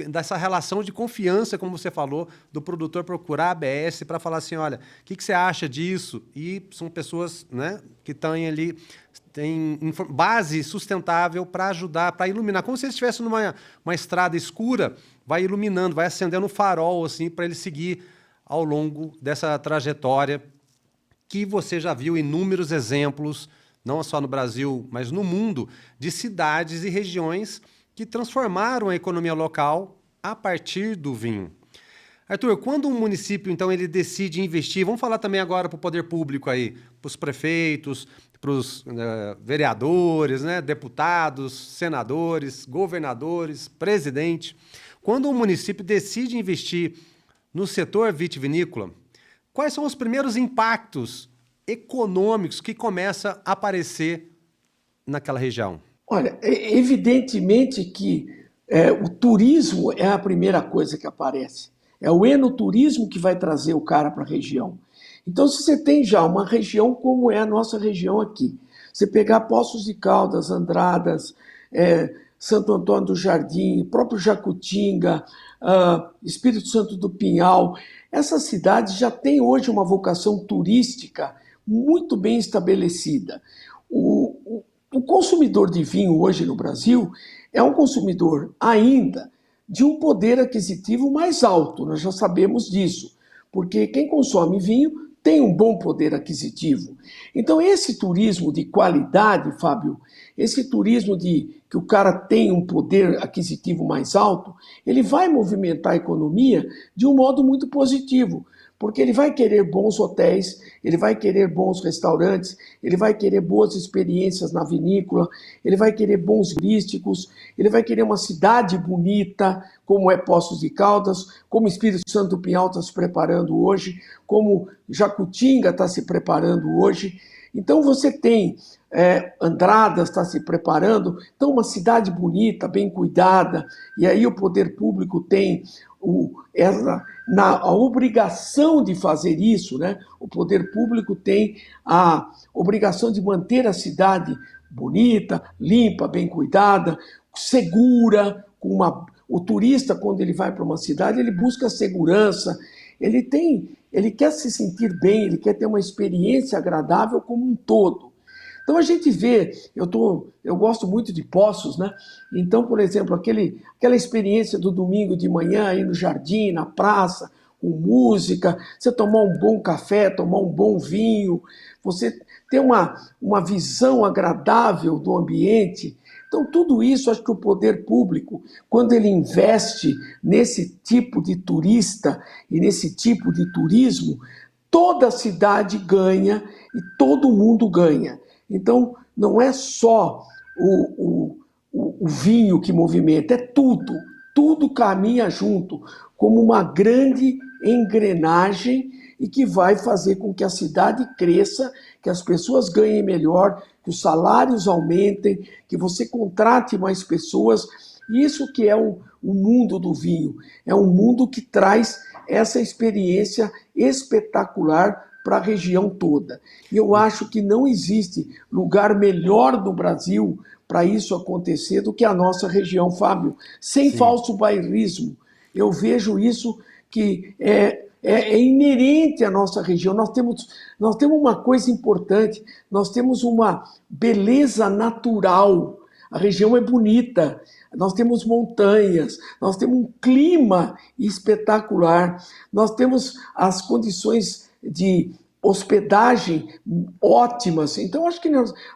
dessa relação de confiança, como você falou, do produtor procurar a ABS para falar assim, olha, o que você acha disso? E são pessoas, né, que têm ali, têm base sustentável para ajudar, para iluminar. Como se ele estivesse numa estrada escura, vai iluminando, vai acendendo o farol assim, para ele seguir ao longo dessa trajetória que você já viu inúmeros exemplos, não só no Brasil, mas no mundo, de cidades e regiões que transformaram a economia local a partir do vinho. Arthur, quando um município, então, ele decide investir, vamos falar também agora para o poder público aí, para os prefeitos, para os vereadores, né, deputados, senadores, governadores, presidente. Quando um município decide investir no setor vitivinícola, quais são os primeiros impactos econômicos que começam a aparecer naquela região? Olha, evidentemente que o turismo é a primeira coisa que aparece. É o enoturismo que vai trazer o cara para a região. Então, se você tem já uma região como é a nossa região aqui, você pegar Poços de Caldas, Andradas, Santo Antônio do Jardim, próprio Jacutinga, Espírito Santo do Pinhal, essas cidades já têm hoje uma vocação turística muito bem estabelecida. O consumidor de vinho hoje no Brasil é um consumidor ainda de um poder aquisitivo mais alto, nós já sabemos disso, porque quem consome vinho tem um bom poder aquisitivo. Então, esse turismo de qualidade, Fábio, esse turismo que o cara tem um poder aquisitivo mais alto, ele vai movimentar a economia de um modo muito positivo, porque ele vai querer bons hotéis, ele vai querer bons restaurantes, ele vai querer boas experiências na vinícola, ele vai querer bons turísticos, ele vai querer uma cidade bonita, como é Poços de Caldas, como Espírito Santo do Pinhal está se preparando hoje, como Jacutinga está se preparando hoje. Então você tem Andradas está se preparando, então uma cidade bonita, bem cuidada, e aí o poder público tem a obrigação de fazer isso, né? O poder público tem a obrigação de manter a cidade bonita, limpa, bem cuidada, segura, o turista, quando ele vai para uma cidade, ele busca segurança, ele quer se sentir bem, ele quer ter uma experiência agradável como um todo. Então a gente vê, eu gosto muito de Poços, né? Então, por exemplo, aquela experiência do domingo de manhã aí no jardim, na praça, com música, você tomar um bom café, tomar um bom vinho, você ter uma visão agradável do ambiente. Então, tudo isso, acho que o poder público, quando ele investe nesse tipo de turista e nesse tipo de turismo, toda a cidade ganha e todo mundo ganha. Então, não é só o vinho que movimenta, é tudo. Tudo caminha junto, como uma grande engrenagem e que vai fazer com que a cidade cresça, que as pessoas ganhem melhor, que os salários aumentem, que você contrate mais pessoas. Isso que é o mundo do vinho. É um mundo que traz essa experiência espetacular para a região toda. E eu acho que não existe lugar melhor no Brasil para isso acontecer do que a nossa região, Fábio. Sem falso bairrismo. Eu vejo isso que é inerente à nossa região. Nós temos uma coisa importante, nós temos uma beleza natural. A região é bonita, nós temos montanhas, nós temos um clima espetacular, nós temos as condições de hospedagem ótimas. Então, acho que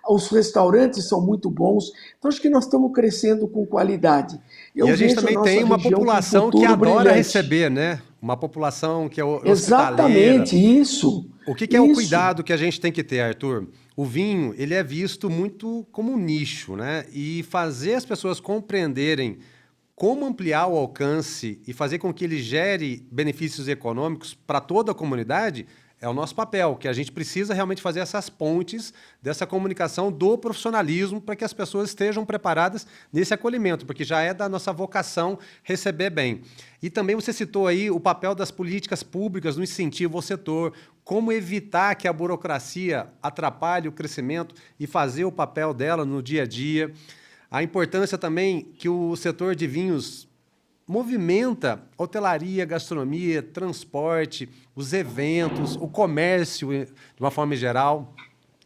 os restaurantes são muito bons. Então, acho que nós estamos crescendo com qualidade. E a gente também tem uma população que adora receber, né? Uma população que é hospitaleira. Exatamente, isso. O que é o cuidado que a gente tem que ter, Arthur? O vinho, ele é visto muito como um nicho, né? E fazer as pessoas compreenderem como ampliar o alcance e fazer com que ele gere benefícios econômicos para toda a comunidade é o nosso papel, que a gente precisa realmente fazer essas pontes dessa comunicação do profissionalismo para que as pessoas estejam preparadas nesse acolhimento, porque já é da nossa vocação receber bem. E também você citou aí o papel das políticas públicas no incentivo ao setor, como evitar que a burocracia atrapalhe o crescimento e fazer o papel dela no dia a dia. A importância também que o setor de vinhos movimenta hotelaria, gastronomia, transporte, os eventos, o comércio, de uma forma geral,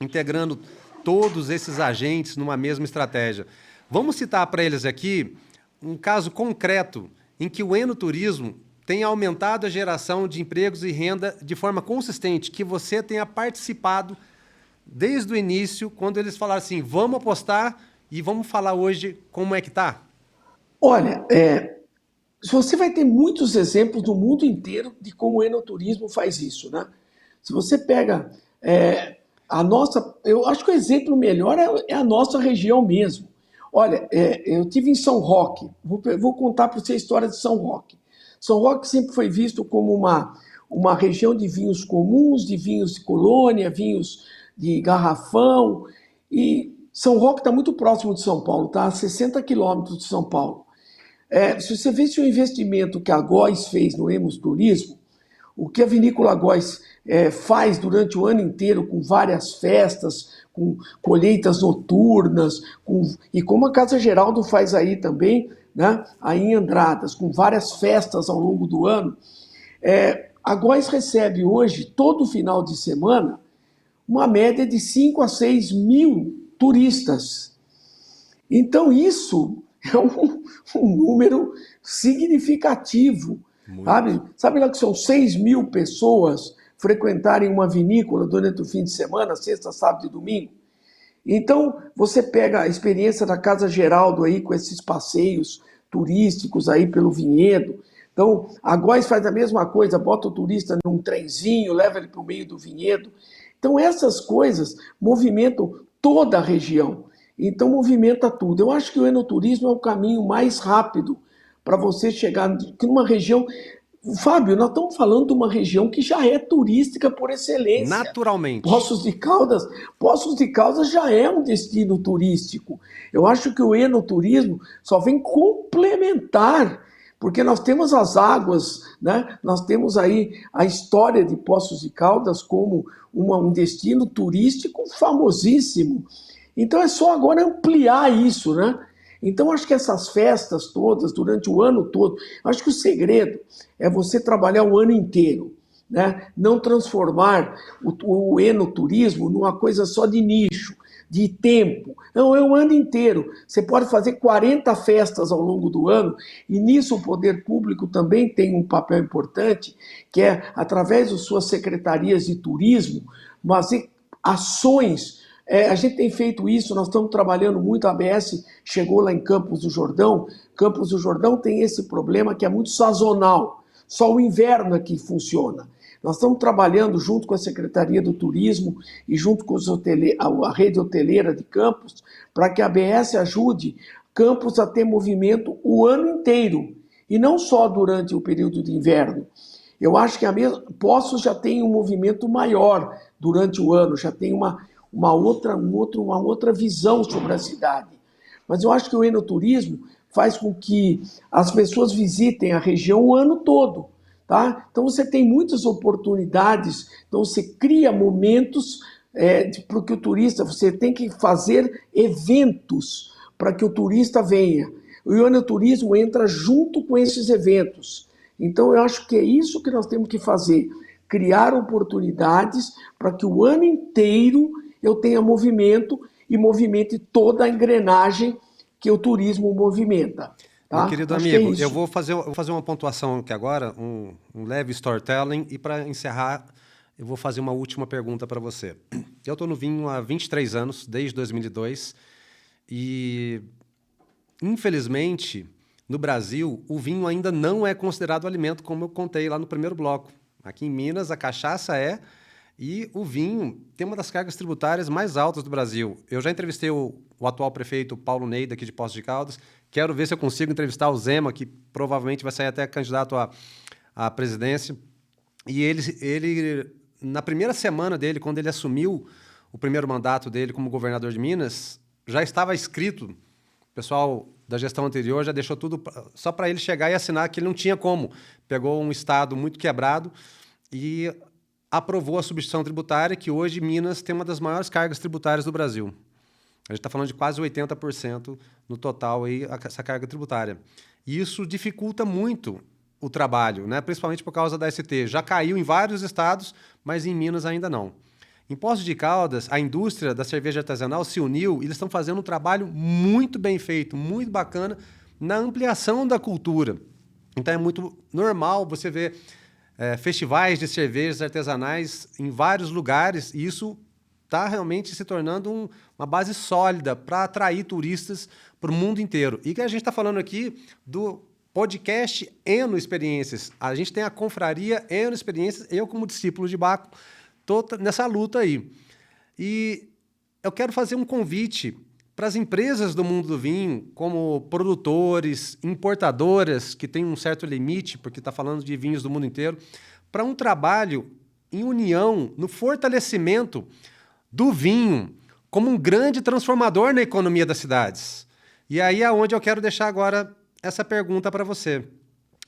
integrando todos esses agentes numa mesma estratégia. Vamos citar para eles aqui um caso concreto em que o enoturismo tem aumentado a geração de empregos e renda de forma consistente, que você tenha participado desde o início, quando eles falaram assim, vamos apostar e vamos falar hoje como é que está? Olha, você vai ter muitos exemplos no mundo inteiro de como o enoturismo faz isso, né? Se você pega eu acho que o exemplo melhor é a nossa região mesmo. Olha, eu tive em São Roque, vou contar para você a história de São Roque. São Roque sempre foi visto como uma região de vinhos comuns, de vinhos de colônia, vinhos de garrafão, e São Roque está muito próximo de São Paulo, está a 60 quilômetros de São Paulo. Se você visse o investimento que a Góis fez no Enoturismo, o que a Vinícola Góis faz durante o ano inteiro, com várias festas, com colheitas noturnas, e como a Casa Geraldo faz aí também, né, aí em Andradas, com várias festas ao longo do ano, a Góis recebe hoje, todo final de semana, uma média de 5 a 6 mil turistas. Então isso é um número significativo, sabe? Sabe lá que são 6 mil pessoas frequentarem uma vinícola durante o fim de semana, sexta, sábado e domingo. Então, você pega a experiência da Casa Geraldo aí com esses passeios turísticos aí pelo vinhedo. Então, a Góis faz a mesma coisa, bota o turista num trenzinho, leva ele para o meio do vinhedo. Então, essas coisas movimentam toda a região. Então, movimenta tudo. Eu acho que o enoturismo é o caminho mais rápido para você chegar numa região... Fábio, nós estamos falando de uma região que já é turística por excelência. Naturalmente. Poços de Caldas já é um destino turístico. Eu acho que o enoturismo só vem complementar, porque nós temos as águas, né? Nós temos aí a história de Poços de Caldas como um destino turístico famosíssimo. Então é só agora ampliar isso, né? Então, acho que essas festas todas, durante o ano todo, acho que o segredo é você trabalhar o ano inteiro, né? Não transformar o enoturismo numa coisa só de nicho, de tempo. Não, é o ano inteiro. Você pode fazer 40 festas ao longo do ano, e nisso o poder público também tem um papel importante, que é, através das suas secretarias de turismo, fazer ações. A gente tem feito isso, nós estamos trabalhando muito, a ABS chegou lá em Campos do Jordão. Campos do Jordão tem esse problema que é muito sazonal, só o inverno é que funciona. Nós estamos trabalhando junto com a Secretaria do Turismo e junto com a rede hoteleira de Campos, para que a ABS ajude Campos a ter movimento o ano inteiro, e não só durante o período de inverno. Eu acho que Poços já tem um movimento maior durante o ano, já tem uma outra visão sobre a cidade. Mas eu acho que o enoturismo faz com que as pessoas visitem a região o ano todo, tá? Então você tem muitas oportunidades, então você cria momentos para que o turista, você tem que fazer eventos para que o turista venha. O enoturismo entra junto com esses eventos. Então eu acho que é isso que nós temos que fazer, criar oportunidades para que o ano inteiro eu tenha movimento e movimente toda a engrenagem que o turismo movimenta. Tá? Meu querido amigo, eu vou fazer uma pontuação aqui agora, um leve storytelling, e para encerrar, eu vou fazer uma última pergunta para você. Eu estou no vinho há 23 anos, desde 2002, e, infelizmente, no Brasil, o vinho ainda não é considerado alimento, como eu contei lá no primeiro bloco. Aqui em Minas, a cachaça é... E o vinho tem uma das cargas tributárias mais altas do Brasil. Eu já entrevistei o atual prefeito Paulo Ney, daqui de Poços de Caldas. Quero ver se eu consigo entrevistar o Zema, que provavelmente vai sair até candidato à presidência. E ele, na primeira semana dele, quando ele assumiu o primeiro mandato dele como governador de Minas, já estava escrito, o pessoal da gestão anterior já deixou tudo só para ele chegar e assinar, que ele não tinha como. Pegou um estado muito quebrado e aprovou a substituição tributária, que hoje Minas tem uma das maiores cargas tributárias do Brasil. A gente está falando de quase 80% no total, aí, essa carga tributária. E isso dificulta muito o trabalho, né? Principalmente por causa da ST. Já caiu em vários estados, mas em Minas ainda não. Em Poços de Caldas, a indústria da cerveja artesanal se uniu e eles estão fazendo um trabalho muito bem feito, muito bacana, na ampliação da cultura. Então é muito normal você ver festivais de cervejas artesanais em vários lugares, e isso está realmente se tornando uma base sólida para atrair turistas para o mundo inteiro. E que a gente está falando aqui do podcast Eno Experiências. A gente tem a confraria Eno Experiências, eu como discípulo de Baco, estou nessa luta aí. E eu quero fazer um convite para as empresas do mundo do vinho, como produtores, importadoras, que tem um certo limite, porque está falando de vinhos do mundo inteiro, para um trabalho em união, no fortalecimento do vinho, como um grande transformador na economia das cidades. E aí é onde eu quero deixar agora essa pergunta para você,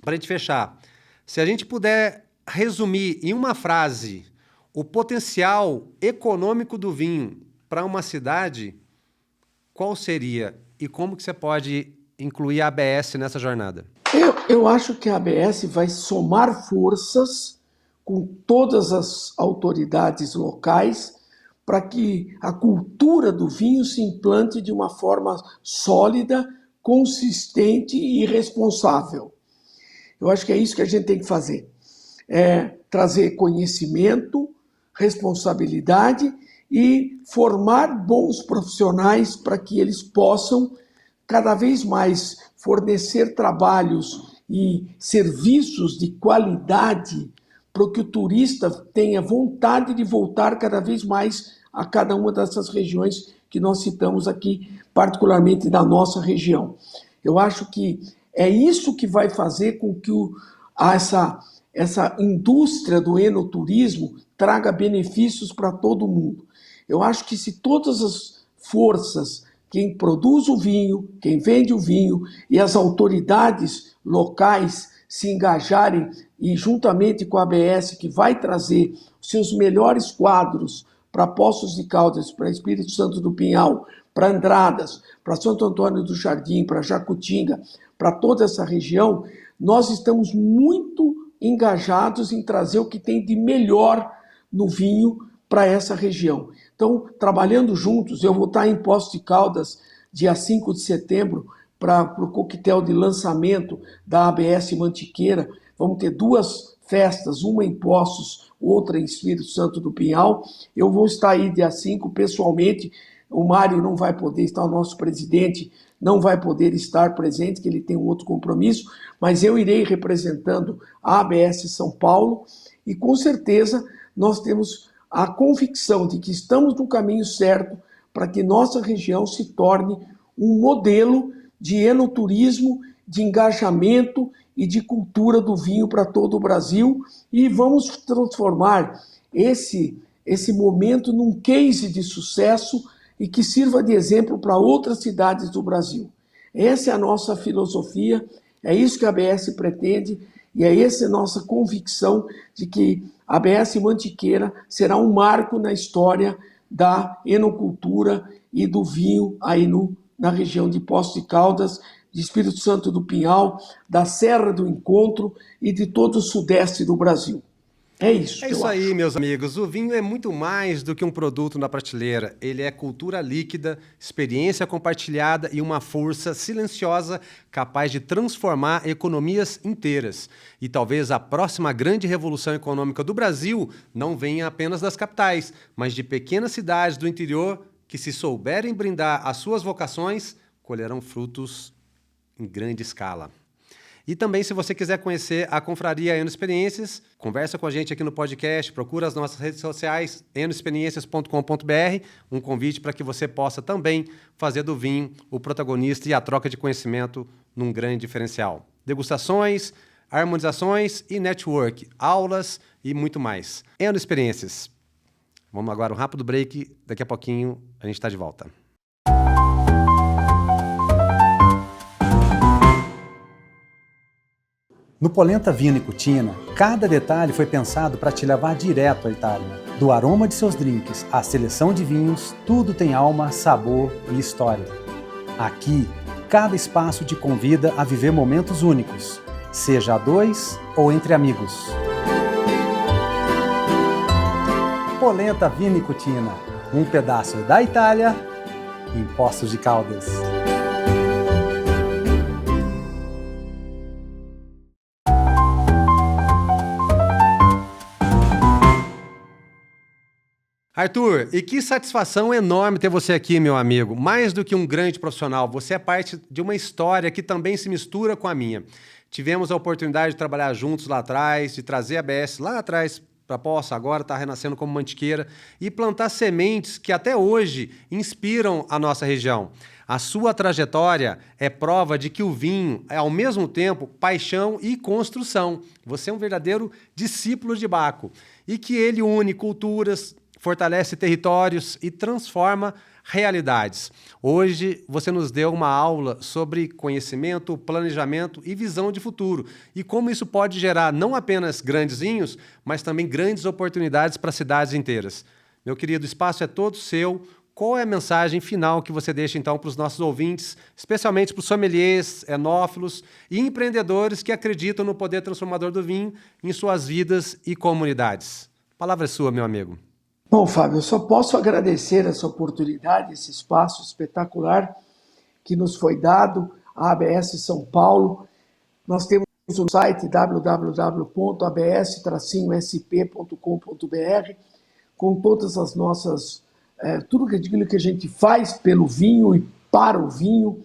para a gente fechar. Se a gente puder resumir em uma frase o potencial econômico do vinho para uma cidade, qual seria? E como que você pode incluir a ABS nessa jornada? Eu acho que a ABS vai somar forças com todas as autoridades locais para que a cultura do vinho se implante de uma forma sólida, consistente e responsável. Eu acho que é isso que a gente tem que fazer. trazer conhecimento, responsabilidade e formar bons profissionais para que eles possam cada vez mais fornecer trabalhos e serviços de qualidade para que o turista tenha vontade de voltar cada vez mais a cada uma dessas regiões que nós citamos aqui, particularmente da nossa região. Eu acho que é isso que vai fazer com que essa indústria do enoturismo traga benefícios para todo mundo. Eu acho que se todas as forças, quem produz o vinho, quem vende o vinho e as autoridades locais se engajarem e juntamente com a ABS, que vai trazer seus melhores quadros para Poços de Caldas, para Espírito Santo do Pinhal, para Andradas, para Santo Antônio do Jardim, para Jacutinga, para toda essa região, nós estamos muito engajados em trazer o que tem de melhor no vinho para essa região. Então, trabalhando juntos, eu vou estar em Poços de Caldas, dia 5 de setembro, para o coquetel de lançamento da ABS Mantiqueira. Vamos ter 2 festas, uma em Poços, outra em Espírito Santo do Pinhal. Eu vou estar aí dia 5 pessoalmente. O Mário não vai poder estar, o nosso presidente não vai poder estar presente, que ele tem um outro compromisso, mas eu irei representando a ABS São Paulo e com certeza nós temos a convicção de que estamos no caminho certo para que nossa região se torne um modelo de enoturismo, de engajamento e de cultura do vinho para todo o Brasil e vamos transformar esse momento num case de sucesso e que sirva de exemplo para outras cidades do Brasil. Essa é a nossa filosofia, é isso que a ABS pretende e é essa a nossa convicção de que a ABS Mantiqueira será um marco na história da enocultura e do vinho aí na região de Poços de Caldas, de Espírito Santo do Pinhal, da Serra do Encontro e de todo o sudeste do Brasil. É isso. É isso aí, meus amigos. O vinho é muito mais do que um produto na prateleira. Ele é cultura líquida, experiência compartilhada e uma força silenciosa capaz de transformar economias inteiras. E talvez a próxima grande revolução econômica do Brasil não venha apenas das capitais, mas de pequenas cidades do interior que, se souberem brindar as suas vocações, colherão frutos em grande escala. E também, se você quiser conhecer a Confraria Eno Experiências, conversa com a gente aqui no podcast, procura as nossas redes sociais, enoexperiências.com.br, um convite para que você possa também fazer do vinho o protagonista e a troca de conhecimento num grande diferencial. Degustações, harmonizações e network, aulas e muito mais. Eno Experiências. Vamos agora um rápido break, daqui a pouquinho a gente está de volta. No Polenta Vino e Cucina, cada detalhe foi pensado para te levar direto à Itália. Do aroma de seus drinks à seleção de vinhos, tudo tem alma, sabor e história. Aqui, cada espaço te convida a viver momentos únicos, seja a dois ou entre amigos. Polenta Vino e Cucina, um pedaço da Itália em Poços de Caldas. Arthur, e que satisfação enorme ter você aqui, meu amigo. Mais do que um grande profissional, você é parte de uma história que também se mistura com a minha. Tivemos a oportunidade de trabalhar juntos lá atrás, de trazer a ABS lá atrás para Poça, agora está renascendo como Mantiqueira, e plantar sementes que até hoje inspiram a nossa região. A sua trajetória é prova de que o vinho é, ao mesmo tempo, paixão e construção. Você é um verdadeiro discípulo de Baco. E que ele une culturas, fortalece territórios e transforma realidades. Hoje você nos deu uma aula sobre conhecimento, planejamento e visão de futuro e como isso pode gerar não apenas grandes vinhos, mas também grandes oportunidades para cidades inteiras. Meu querido, o espaço é todo seu. Qual é a mensagem final que você deixa então para os nossos ouvintes, especialmente para os sommeliers, enófilos e empreendedores que acreditam no poder transformador do vinho em suas vidas e comunidades? A palavra é sua, meu amigo. Bom, Fábio, eu só posso agradecer essa oportunidade, esse espaço espetacular que nos foi dado, a ABS São Paulo. Nós temos o site www.abs-sp.com.br com todas as nossas, tudo aquilo que a gente faz pelo vinho e para o vinho.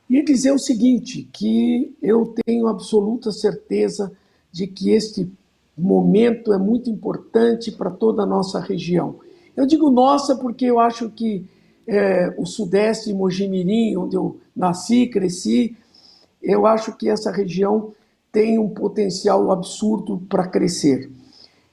E dizer o seguinte, que eu tenho absoluta certeza de que este momento é muito importante para toda a nossa região. Eu digo nossa porque eu acho que o Sudeste, Mogi-mirim, onde eu nasci, cresci, eu acho que essa região tem um potencial absurdo para crescer.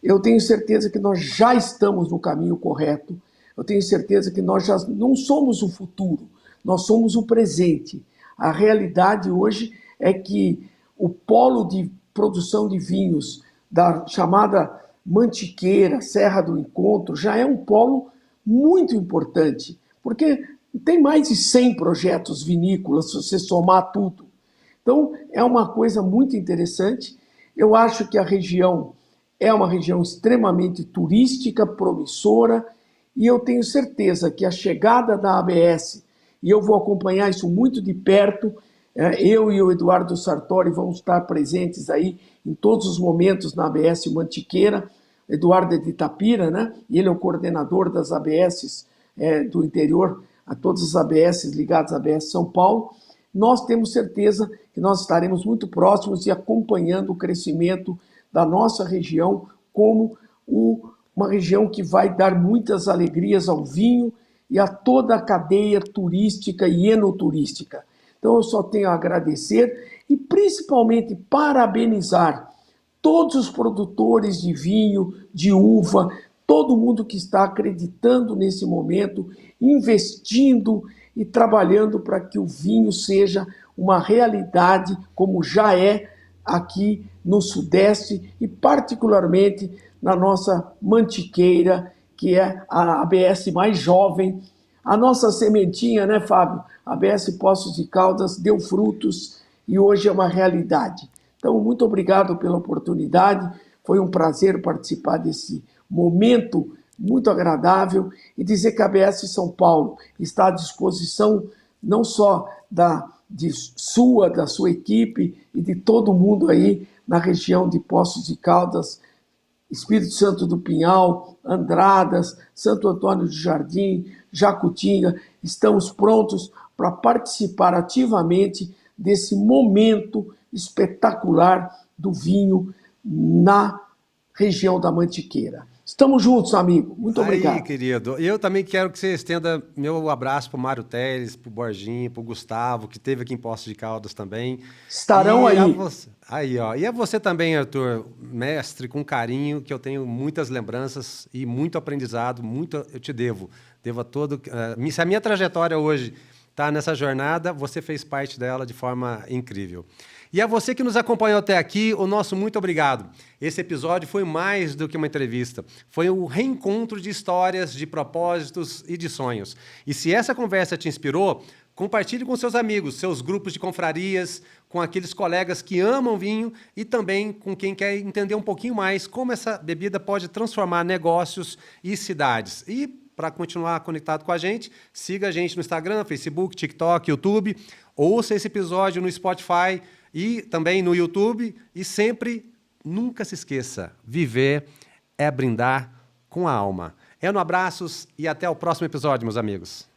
Eu tenho certeza que nós já estamos no caminho correto, eu tenho certeza que nós já não somos o futuro, nós somos o presente. A realidade hoje é que o polo de produção de vinhos da chamada Mantiqueira, Serra do Encontro, já é um polo muito importante, porque tem mais de 100 projetos vinícolas, se você somar tudo. Então, é uma coisa muito interessante. Eu acho que a região é uma região extremamente turística, promissora, e eu tenho certeza que a chegada da ABS, e eu vou acompanhar isso muito de perto, eu e o Eduardo Sartori vamos estar presentes aí em todos os momentos na ABS Mantiqueira. Eduardo é de Itapira, né? E ele é o coordenador das ABS do interior, a todas as ABS ligadas à ABS São Paulo. Nós temos certeza que nós estaremos muito próximos e acompanhando o crescimento da nossa região como uma região que vai dar muitas alegrias ao vinho e a toda a cadeia turística e enoturística. Então eu só tenho a agradecer e principalmente parabenizar todos os produtores de vinho, de uva, todo mundo que está acreditando nesse momento, investindo e trabalhando para que o vinho seja uma realidade, como já é aqui no Sudeste e particularmente na nossa Mantiqueira, que é a ABS mais jovem. A nossa sementinha, né, Fábio? A ABS Poços de Caldas deu frutos e hoje é uma realidade. Então, muito obrigado pela oportunidade. Foi um prazer participar desse momento muito agradável e dizer que a ABS São Paulo está à disposição não só da sua equipe e de todo mundo aí na região de Poços de Caldas, Espírito Santo do Pinhal, Andradas, Santo Antônio do Jardim, Jacutinga. Estamos prontos para participar ativamente desse momento espetacular do vinho na região da Mantiqueira. Estamos juntos, amigo. Muito obrigado. Aí, querido. Eu também quero que você estenda meu abraço para o Mário Teles, para o Borginho, para o Gustavo, que esteve aqui em Poços de Caldas também. Estarão aí. Aí, ó. E a você também, Arthur, mestre com carinho, que eu tenho muitas lembranças e muito aprendizado, muito eu te devo. Devo a todo... se a minha trajetória hoje está nessa jornada, você fez parte dela de forma incrível. E a você que nos acompanhou até aqui, o nosso muito obrigado. Esse episódio foi mais do que uma entrevista. Foi um reencontro de histórias, de propósitos e de sonhos. E se essa conversa te inspirou, compartilhe com seus amigos, seus grupos de confrarias, com aqueles colegas que amam vinho e também com quem quer entender um pouquinho mais como essa bebida pode transformar negócios e cidades. E para continuar conectado com a gente, siga a gente no Instagram, Facebook, TikTok, YouTube. Ouça esse episódio no Spotify e também no YouTube. E sempre, nunca se esqueça, viver é brindar com a alma. No abraços e até o próximo episódio, meus amigos.